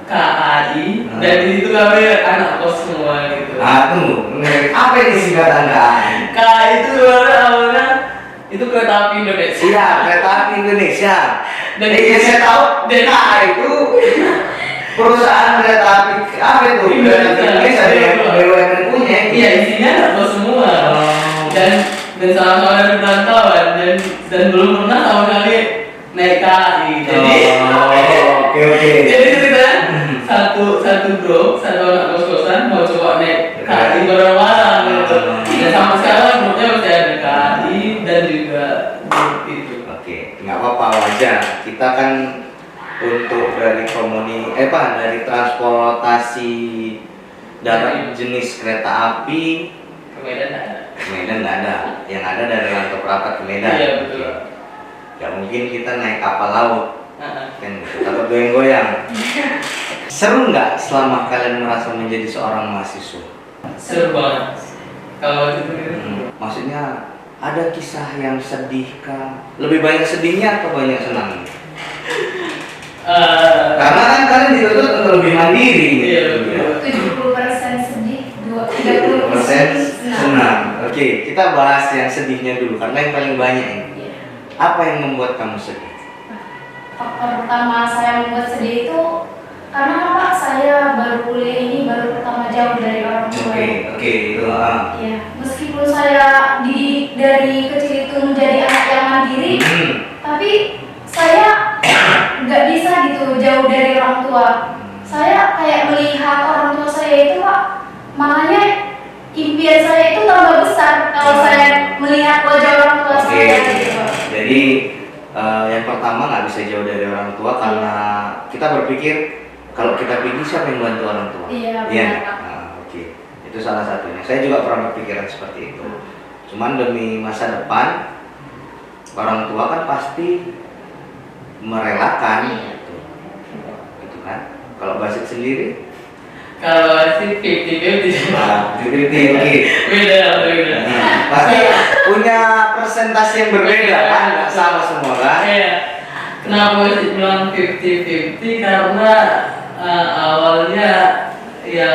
KAI dan di situ kami anak kos semua gitu. Tunggu, apa ini singkatan KAI? KAI itu sebenarnya awalnya itu kereta api Indonesia. Iya, kereta api Indonesia. Dan yang saya tahu KAI itu perusahaan kereta api apa itu? Kereta api Indonesia yang BUMN punya. Iya, isinya anak kos semua. Dan sama-sama dari perantauan dan belum pernah sama kali naik KAI. Jadi oke. Jadi kita satu grup, satu anak kos-kosan mau coba naik KAI bareng-bareng gitu. Dan sampai sekarang grupnya masih ada KAI dan juga grup itu. Oke, nggak apa-apa wajar. Kita kan untuk dari dari transportasi darat jenis kereta api Ke Medan nggak ada. ke Medan nggak ada. Yang ada dari Rantau Perapat ke Medan. Iya betul. Gak mungkin kita naik kapal laut. Nah, Kan gitu, takut goyang-goyang. Seru nggak selama kalian merasa menjadi seorang mahasiswa? seru banget. Kalau itu Maksudnya ada kisah yang sedih kah? Lebih banyak sedihnya atau banyak senangnya? Karena kan kalian dituntut untuk lebih mandiri. Iya, gitu. betul. 70% sedih, 30% senang. Oke, kita bahas yang sedihnya dulu karena yang paling banyak ini. Iya. Apa yang membuat kamu sedih? Faktor pertama saya membuat sedih itu karena Pak saya baru kuliah ini baru pertama jauh dari orang tua. Oke, itu. Ya, meskipun saya dididik dari kecil itu menjadi anak yang mandiri, tapi saya nggak bisa gitu jauh dari orang tua. Saya kayak melihat orang tua saya itu Pak, makanya impian saya itu tambah besar kalau saya melihat wajah orang tua saya gitu. Jadi yang pertama nggak bisa jauh dari orang tua karena kita berpikir kalau kita pergi siapa yang bantu orang tua? Iya, benar, Pak. Oke. Itu salah satunya. Saya juga pernah berpikiran seperti itu. Cuman demi masa depan orang tua kan pasti merelakan gitu kan. Kalau Basit sendiri? Kalau sih 50-50. Oke. Beda. Pasti punya persentase yang berbeda kan, nggak sama semua kan? Iya. Kenapa sih bilang 50-50? Karena awalnya ya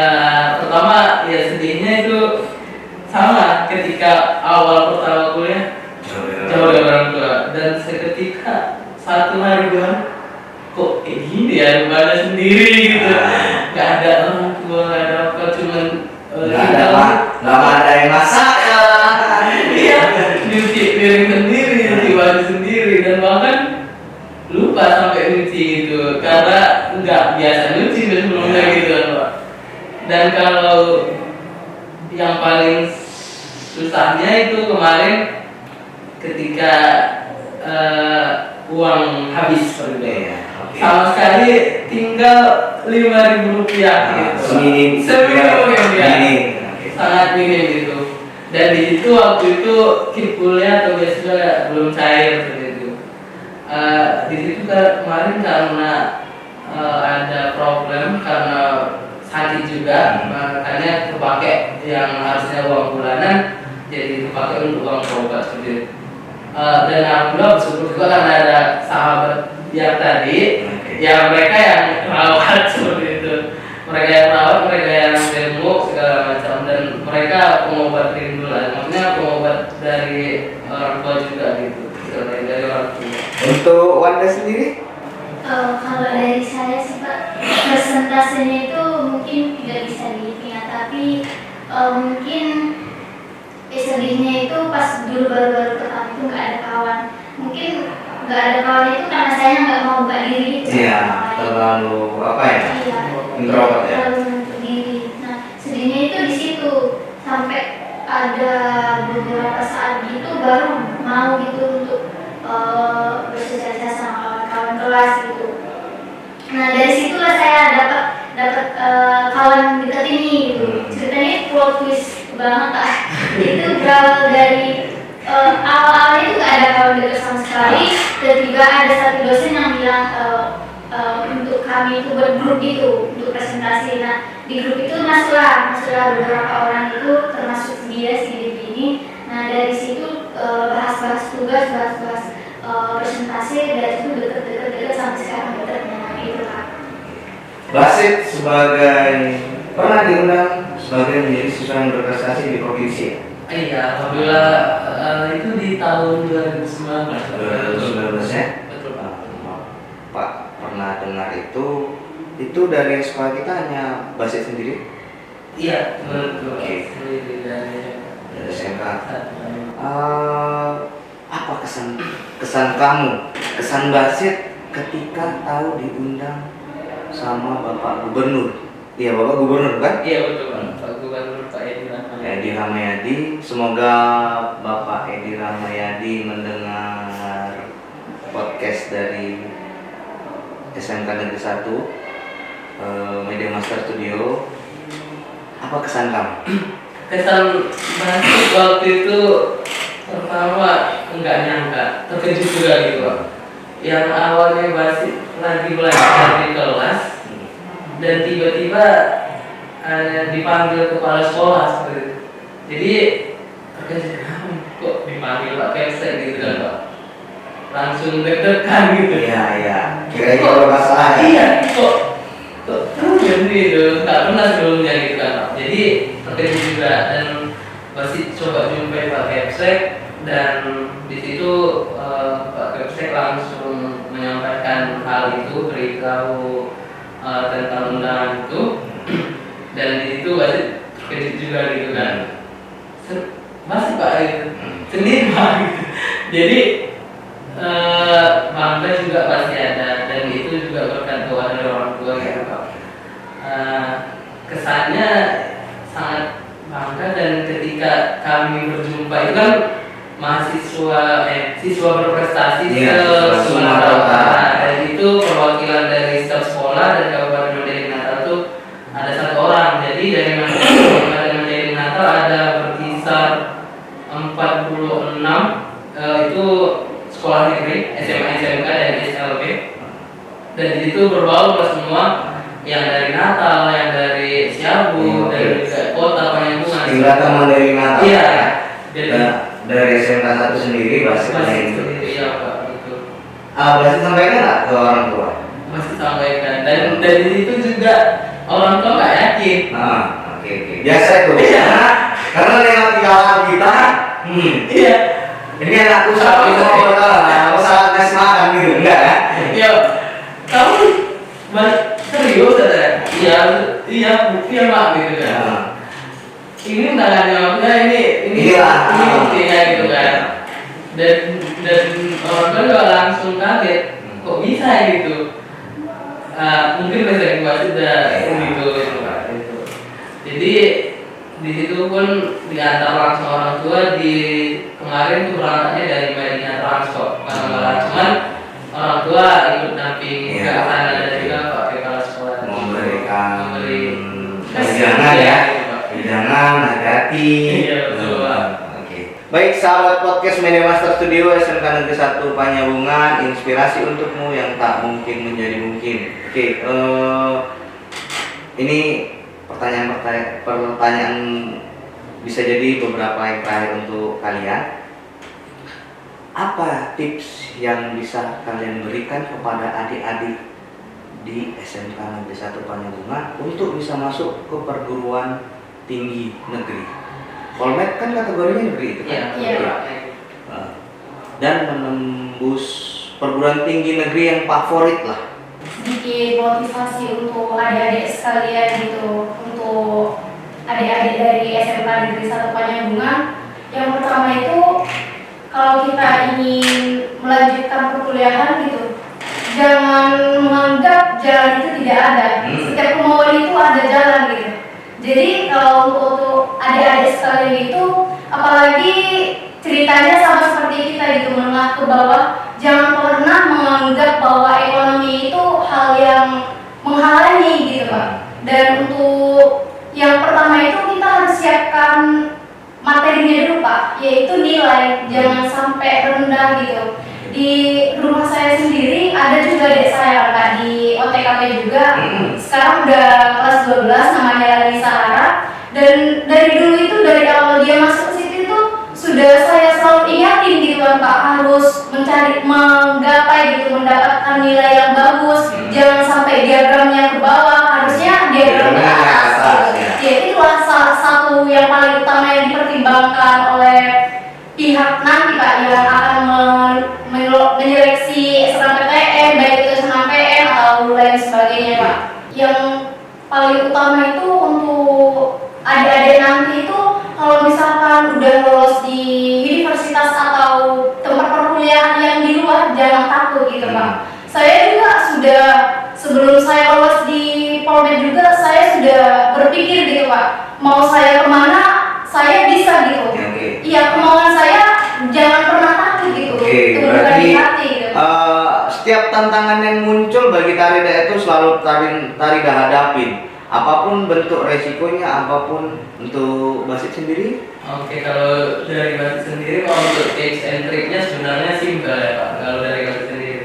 pertama ya sedihnya itu sama ketika awal pertama kuliah jauh dari orang tua dan seketika satu hari kok kayak gini ya rumahnya sendiri gitu, nggak ada orang tua, nggak ada apa, cuman nggak ada yang masak. iya, nyuci piring sendiri, nyuci baju sendiri, dan bahkan lupa sampai nyuci gitu karena nggak biasa nyuci sebelumnya gitu kan Pak. Dan kalau yang paling susahnya itu kemarin ketika uang habis sama sekali tinggal 5.000 rupiah gitu. Seminim ya, sangat minim gitu. Dan di situ waktu itu kuliah atau biasa belum cair seperti itu. Di situ kemarin karena ada problem karena sakit juga, makanya kepake yang harusnya uang bulanan jadi dipakai untuk uang berobat seperti itu. Dan alhamdulillah bersyukur juga karena ada sahabat yang tadi, yang mereka yang rawat seperti itu, mereka yang rawat, mereka yang demo segala macam, dan mereka pengobat rindu lah, maksudnya pengobat dari orang tua juga gitu, dari orang tua. Untuk Wanda sendiri? Kalau dari saya sih Pak, persentasenya itu mungkin tidak bisa diingat, tapi mungkin sedihnya itu pas dulu baru-baru pertama itu nggak ada kawan. Mungkin nggak ada kawan itu karena saya nggak mau buka diri gitu. Iya, terlalu apa ya? Iya. Introvert ya. Terlalu menutup diri. Nah, sedihnya itu di situ sampai ada beberapa saat gitu baru mau gitu untuk bersosialisasi sama kawan-kawan kelas gitu. Nah, dari situlah saya dapat kawan dekat ini gitu. Ceritanya plot twist banget ah. Itu berawal dari awal-awalnya itu nggak ada kawan dekat sama sekali. Tiba-tiba ada satu dosen yang bilang untuk kami itu bergrup gitu untuk presentasi. Nah, di grup itu masuklah beberapa orang itu termasuk dia si Devi ini. Nah, dari situ bahas-bahas tugas, bahas-bahas presentasi, dari itu deket sampai sekarang deketnya itu Kak. Basit sebagai pernah diundang sebagai menjadi siswa yang berprestasi di provinsi. Iya, alhamdulillah itu di tahun 2019. 2019 ya. Betul. Pak pernah dengar itu dari sekolah kita hanya Basit sendiri? Iya, betul. Oke. Sendiri dari SMK. Apa kesan kamu, kesan Basit ketika tahu diundang sama Bapak Gubernur? Iya, Bapak Gubernur kan? Iya betul Pak Gubernur Pak Edi Rahmayadi. Edi Rahmayadi. Semoga Bapak Edi Rahmayadi mendengar podcast dari SMK Negeri 1 Media Master Studio. Apa kesan kamu? Kesan Basit waktu itu pertama nggak nyangka, terkejut juga gitu Pak. Yang awalnya Basit lagi belajar di kelas dan tiba-tiba dipanggil kepala sekolah seperti itu. Jadi terkejut, kok dipanggil Pak Kepsek gitu kan Pak. Langsung deg-degan gitu. Iya. Kira-kira kalau masalah ya? Iya, kok terus gitu, nggak pernah sebelumnya gitu kan Pak. Jadi terkejut juga dan masih coba jumpai Pak Kepsek dan di situ Pak Kepsek langsung menyampaikan hal itu, beritahu tentang undangan itu dan di situ masih terkejut juga gitu kan. Masih Pak gitu, sendiri Pak gitu. Jadi bangga juga pasti ada dan itu juga berkat doa dari orang tua gitu Pak. Kesannya sangat bangga dan ketika kami berjumpa itu kan siswa berprestasi Sumatera Utara dan itu perwakilan dari staf sekolah dan Kabupaten Mandailing Natal itu ada 1 orang. Jadi dari Mandailing Natal ada berkisar 46 itu sekolah negeri, SMA, SMK dan SLB. Dan di situ berbaur semua yang dari Natal, yang dari Siabu, dari kota Penyambungan. Tingkatan Mandailing Natal. Iya. Jadi dari SMK 1 sendiri Basit itu. Iya Pak, betul. Basit sampaikan nggak ke orang tua? Masih sampaikan dan dari situ juga orang tua nggak yakin. Oke. Biasa itu. Karena lewat kawan kita, Iya. ini anakku saat itu saat ngasih makan gitu, enggak ya? Iya. Kamu serius ada? Iya Pak gitu kan. Ini undangannya maksudnya ini buktinya gitu kan. Dan orang tua juga langsung kaget, kok bisa gitu. Mungkin presiden Basit sudah gitu Pak gitu. Jadi di situ pun diantar langsung orang tua di kemarin tuh berangkatnya dari Medina Transport cuman orang tua ikut damping ke sana dan juga Pak kepala sekolah memberi jangan ya, jangan hati-hati. Iya betul Pak. Oke. Baik sahabat podcast Media Master Studio SMK Negeri 1 Panyabungan, inspirasi untukmu yang tak mungkin menjadi mungkin. Oke, ini pertanyaan bisa jadi beberapa yang terakhir untuk kalian. Apa tips yang bisa kalian berikan kepada adik-adik di SMK Negeri 1 Panyabungan untuk bisa masuk ke perguruan tinggi negeri? Polmed kan kategorinya negeri itu kan? Iya. Dan menembus perguruan tinggi negeri yang favorit lah. Sedikit motivasi untuk adik-adik sekalian gitu, untuk adik-adik dari SMK Negeri 1 Panyabungan. Yang pertama itu, kalau kita ingin melanjutkan perkuliahan gitu, jangan menganggap jalan itu tidak ada. Setiap kemauan itu ada jalan gitu. Jadi kalau untuk adik-adik sekalian itu, apalagi ceritanya sama seperti kita gitu, menengah ke bawah, jangan pernah menganggap bahwa ekonomi itu hal yang menghalangi gitu Pak. Dan untuk yang pertama itu kita harus siapkan materinya dulu Pak, yaitu nilai, jangan sampai rendah gitu. Di rumah saya sendiri ada juga adik saya Kak, di OTKP juga. Sekarang udah kelas 12, namanya Lani Sahara. Dan dari dulu itu, dari awal dia masuk ke situ itu sudah saya selalu ingatin gitu kan Pak, harus menggapai gitu, mendapatkan nilai yang bagus. Jangan sampai diagramnya ke bawah, harusnya diagramnya ke atas gitu. Ya itulah salah satu yang paling utama yang dipertimbangkan oleh pihak nanti Pak, yang akan menyeleksi SNMPTN, baik itu SNMPTN atau lain sebagainya Pak. Yang paling utama itu untuk adik-adik nanti itu, kalau misalkan udah lolos di universitas atau tempat perkuliahan yang di luar, jangan takut gitu Pak. Saya juga sudah, sebelum saya lolos di Polmed juga, saya sudah berpikir gitu Pak, mau saya kemana, saya bisa gitu. Iya, kemauan saya jangan pernah takut gitu. Berarti setiap tantangan yang muncul bagi Tarida itu selalu Tarida hadapin. Apapun bentuk resikonya, apapun. Untuk Basit sendiri? Oke, kalau dari Basit sendiri, kalau untuk tips and triknya sebenarnya simpel ya Pak. Kalau dari Basit sendiri,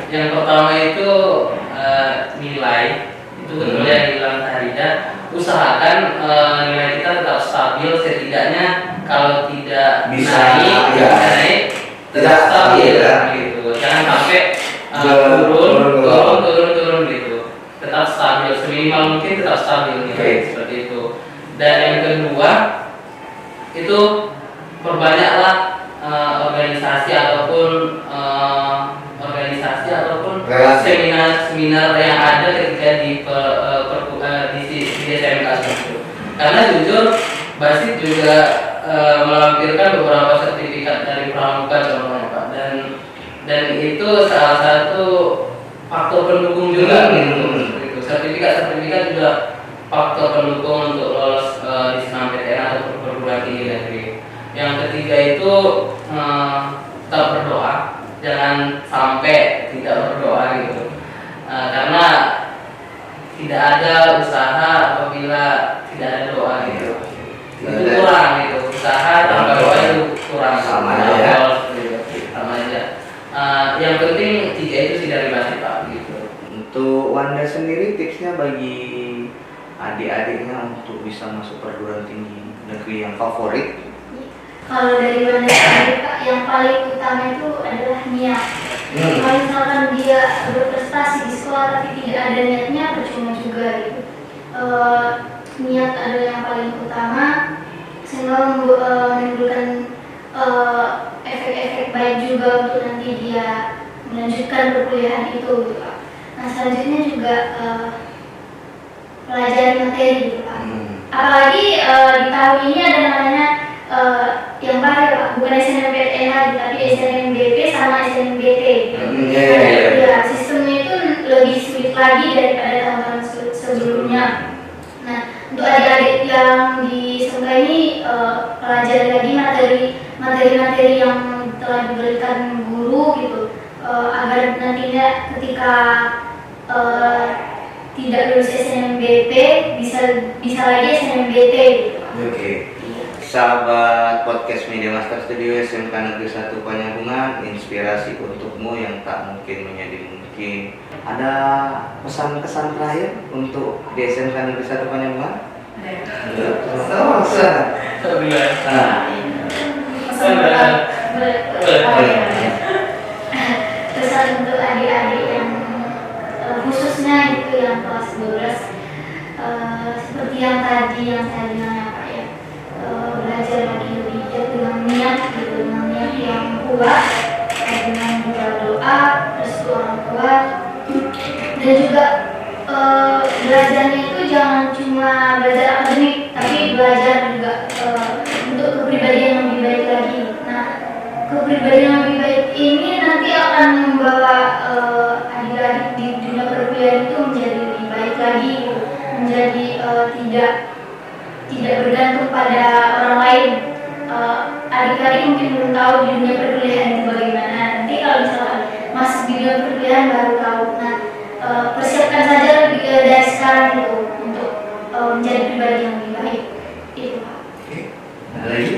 yang pertama itu nilai. Itu betul yang bilang Tarida. Usahakan nilai kita tetap stabil, setidaknya kalau tidak bisa naik, tetap stabil gitu. Jangan sampai turun gitu. Tetap stabil, seminimal mungkin tetap stabil gitu. Seperti itu. Dan yang kedua itu perbanyaklah organisasi ataupun seminar yang ada ketika di SMK itu. Karena jujur Basit juga melampirkan beberapa sertifikat dari Pramuka contohnya Pak, dan itu salah satu faktor pendukung juga gitu. Sertifikat juga faktor pendukung untuk lolos di SNMPTN atau perguruan tinggi negeri. Yang ketiga itu tetap berdoa, jangan sampai tidak berdoa gitu. Karena tidak ada usaha apabila tidak ada doa gitu. Itu kurang gitu. Usaha tanpa doa itu kurang, sama aja. Yang penting tiga itu sih dari Basit Pak gitu. Untuk Wanda sendiri tipsnya bagi adik-adiknya untuk bisa masuk perguruan tinggi negeri yang favorit? Kalau dari Wanda sendiri Pak, yang paling utama itu adalah niat. Kalau misalkan dia berprestasi di sekolah tapi tidak ada niatnya, percuma juga gitu. Niat adalah yang paling utama, sehingga menimbulkan efek-efek baik juga untuk nanti dia melanjutkan perkuliahan itu gitu Pak. Nah selanjutnya juga pelajari materi gitu Pak. Apalagi di tahun ini ada namanya yang baru Pak, bukan SNMPTN lagi tapi SNMBP sama SNMBT. Ya, sistemnya itu lebih sulit lagi daripada tahun-tahun sebelumnya. Nah, untuk adik-adik yang di SMK ini pelajari lagi materi-materi yang telah diberikan guru gitu, agar nantinya ketika tidak lulus SNMBP bisa lagi SNMBT gitu. sahabat podcast Media Master Studio SMK Negeri 1 Panyabungan, inspirasi untukmu yang tak mungkin menjadi mungkin. Ada pesan-kesan terakhir untuk di SMK Negeri 1 Panyabungan? Ada. Pesan Pesan untuk adik-adik yang khususnya itu yang kelas 12, seperti yang tadi yang saya bilang ya Pak ya, belajar lagi lebih giat dengan niat gitu, dengan niat yang kuat, dengan doa restu orang tua, dan juga belajarnya itu jangan cuma belajar akademik, tapi belajar juga untuk kepribadian yang lebih baik lagi. Nah, kepribadian yang lebih baik ini nanti akan membawa adik-adik di dunia perkuliahan itu menjadi lebih baik lagi, menjadi tidak bergantung pada orang lain. Adik-adik mungkin belum tahu di dunia perkuliahan itu bagaimana. Nanti kalau misalkan masuk di dunia perkuliahan baru tahu. Nah, persiapkan saja lebih dari sekarang itu untuk menjadi pribadi yang lebih baik. Itu Pak. Ada lagi?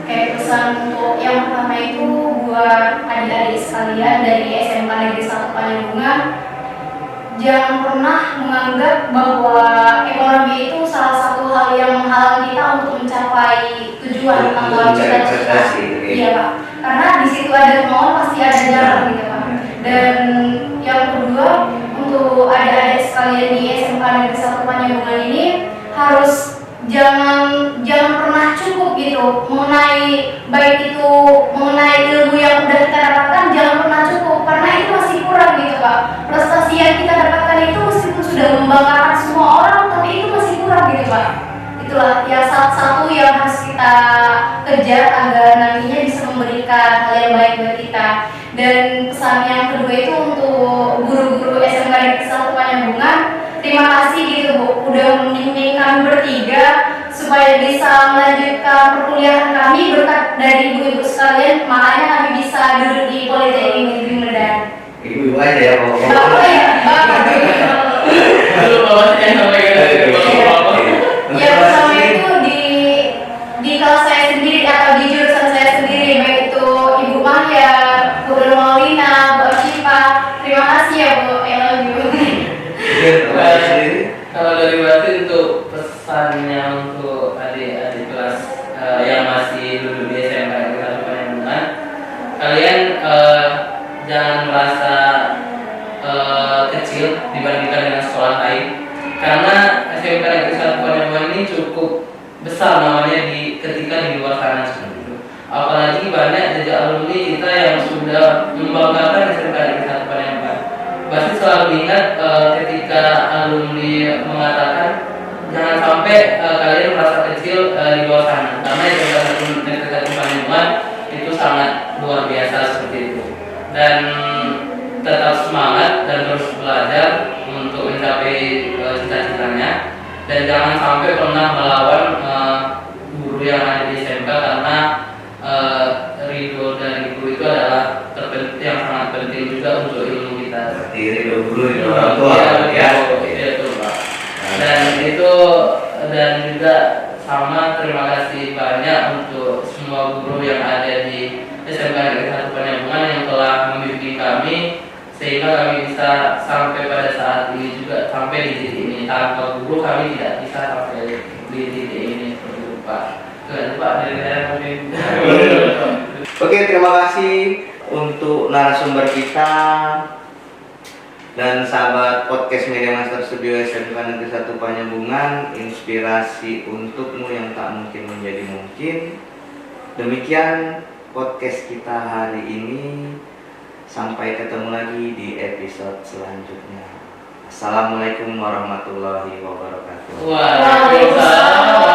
Kayak pesan untuk yang pertama itu buat adik-adik sekalian dari SMK Negeri 1 Panyabungan, jangan pernah menganggap bahwa ekonomi itu salah satu hal yang menghalangi kita untuk mencapai tujuan atau cita-cita. Iya Pak, karena di situ ada kemauan pasti ada jalan gitu Pak. Dan yang kedua, untuk adik-adik sekalian di SMK Negeri 1 Panyabungan ini harus jangan pernah cukup gitu mengenai ilmu yang udah kita dapatkan, jangan pernah cukup karena itu masih kurang gitu Pak. Prestasi yang kita dapatkan itu meskipun sudah membanggakan semua orang, tapi itu masih kurang gitu Pak. Itulah ya salah satu yang harus kita kejar agar nantinya bisa memberikan hal yang baik buat kita. Dan pesan yang kedua itu untuk guru-guru SMK Negeri 1 Panyabungan, terima kasih gitu Bu, udah membimbing kami bertiga supaya bisa melanjutkan perkuliahan kami berkat dari ibu-ibu sekalian, makanya kami bisa duduk di Politeknik Negeri Medan. Ibu-ibu aja ya Pak. Bapak ya, Bapak. Lalu bapak yang sampaikan dari bapak. Ya bersama itu di kelas saya sendiri atau di jurusan saya sendiri, baik itu Ibu Maya, Bu Maulina, Bu Asyifa. Terima kasih ya Bu, I love you. Kalau dari berarti untuk pesannya untuk adik-adik kelas yang masih duduk di SMK Negeri 1 Panyabungan, kalian jangan merasa kecil dibandingkan dengan sekolah lain, karena SMK Negeri 1 Panyabungan ini cukup besar namanya ketika di luar sana seperti itu. Apalagi banyak jejak alumni kita yang sudah membanggakan SMK Negeri 1 Panyabungan. Pasti selalu ingat ketika alumni mengatakan jangan sampai kalian merasa kecil di luar sana, karena SMK Negeri 1 Panyabungan itu sangat luar biasa seperti itu. Dan tetap semangat dan terus belajar untuk mencapai cita-citanya, dan jangan sampai pernah melawan guru yang ada di SMK, karena ridho dari guru itu adalah yang sangat penting juga untuk ilmu kita. Ridho guru itu orang tua ya. Itu Pak. Dan juga sama terima kasih banyak untuk semua guru yang ada di SMK Negeri 1 Panyabungan yang telah membimbing kami sehingga kami bisa sampai pada saat ini juga, sampai di titik ini. Tanpa guru kami tidak bisa sampai di titik ini seperti itu Pak. Itu Pak dari saya mungkin. Oke, terima kasih untuk narasumber kita dan sahabat podcast Media Master Studio SMK Negeri 1 Panyabungan, inspirasi untukmu yang tak mungkin menjadi mungkin. Demikian podcast kita hari ini. Sampai ketemu lagi di episode selanjutnya. Assalamualaikum warahmatullahi wabarakatuh. Waalaikumsalam.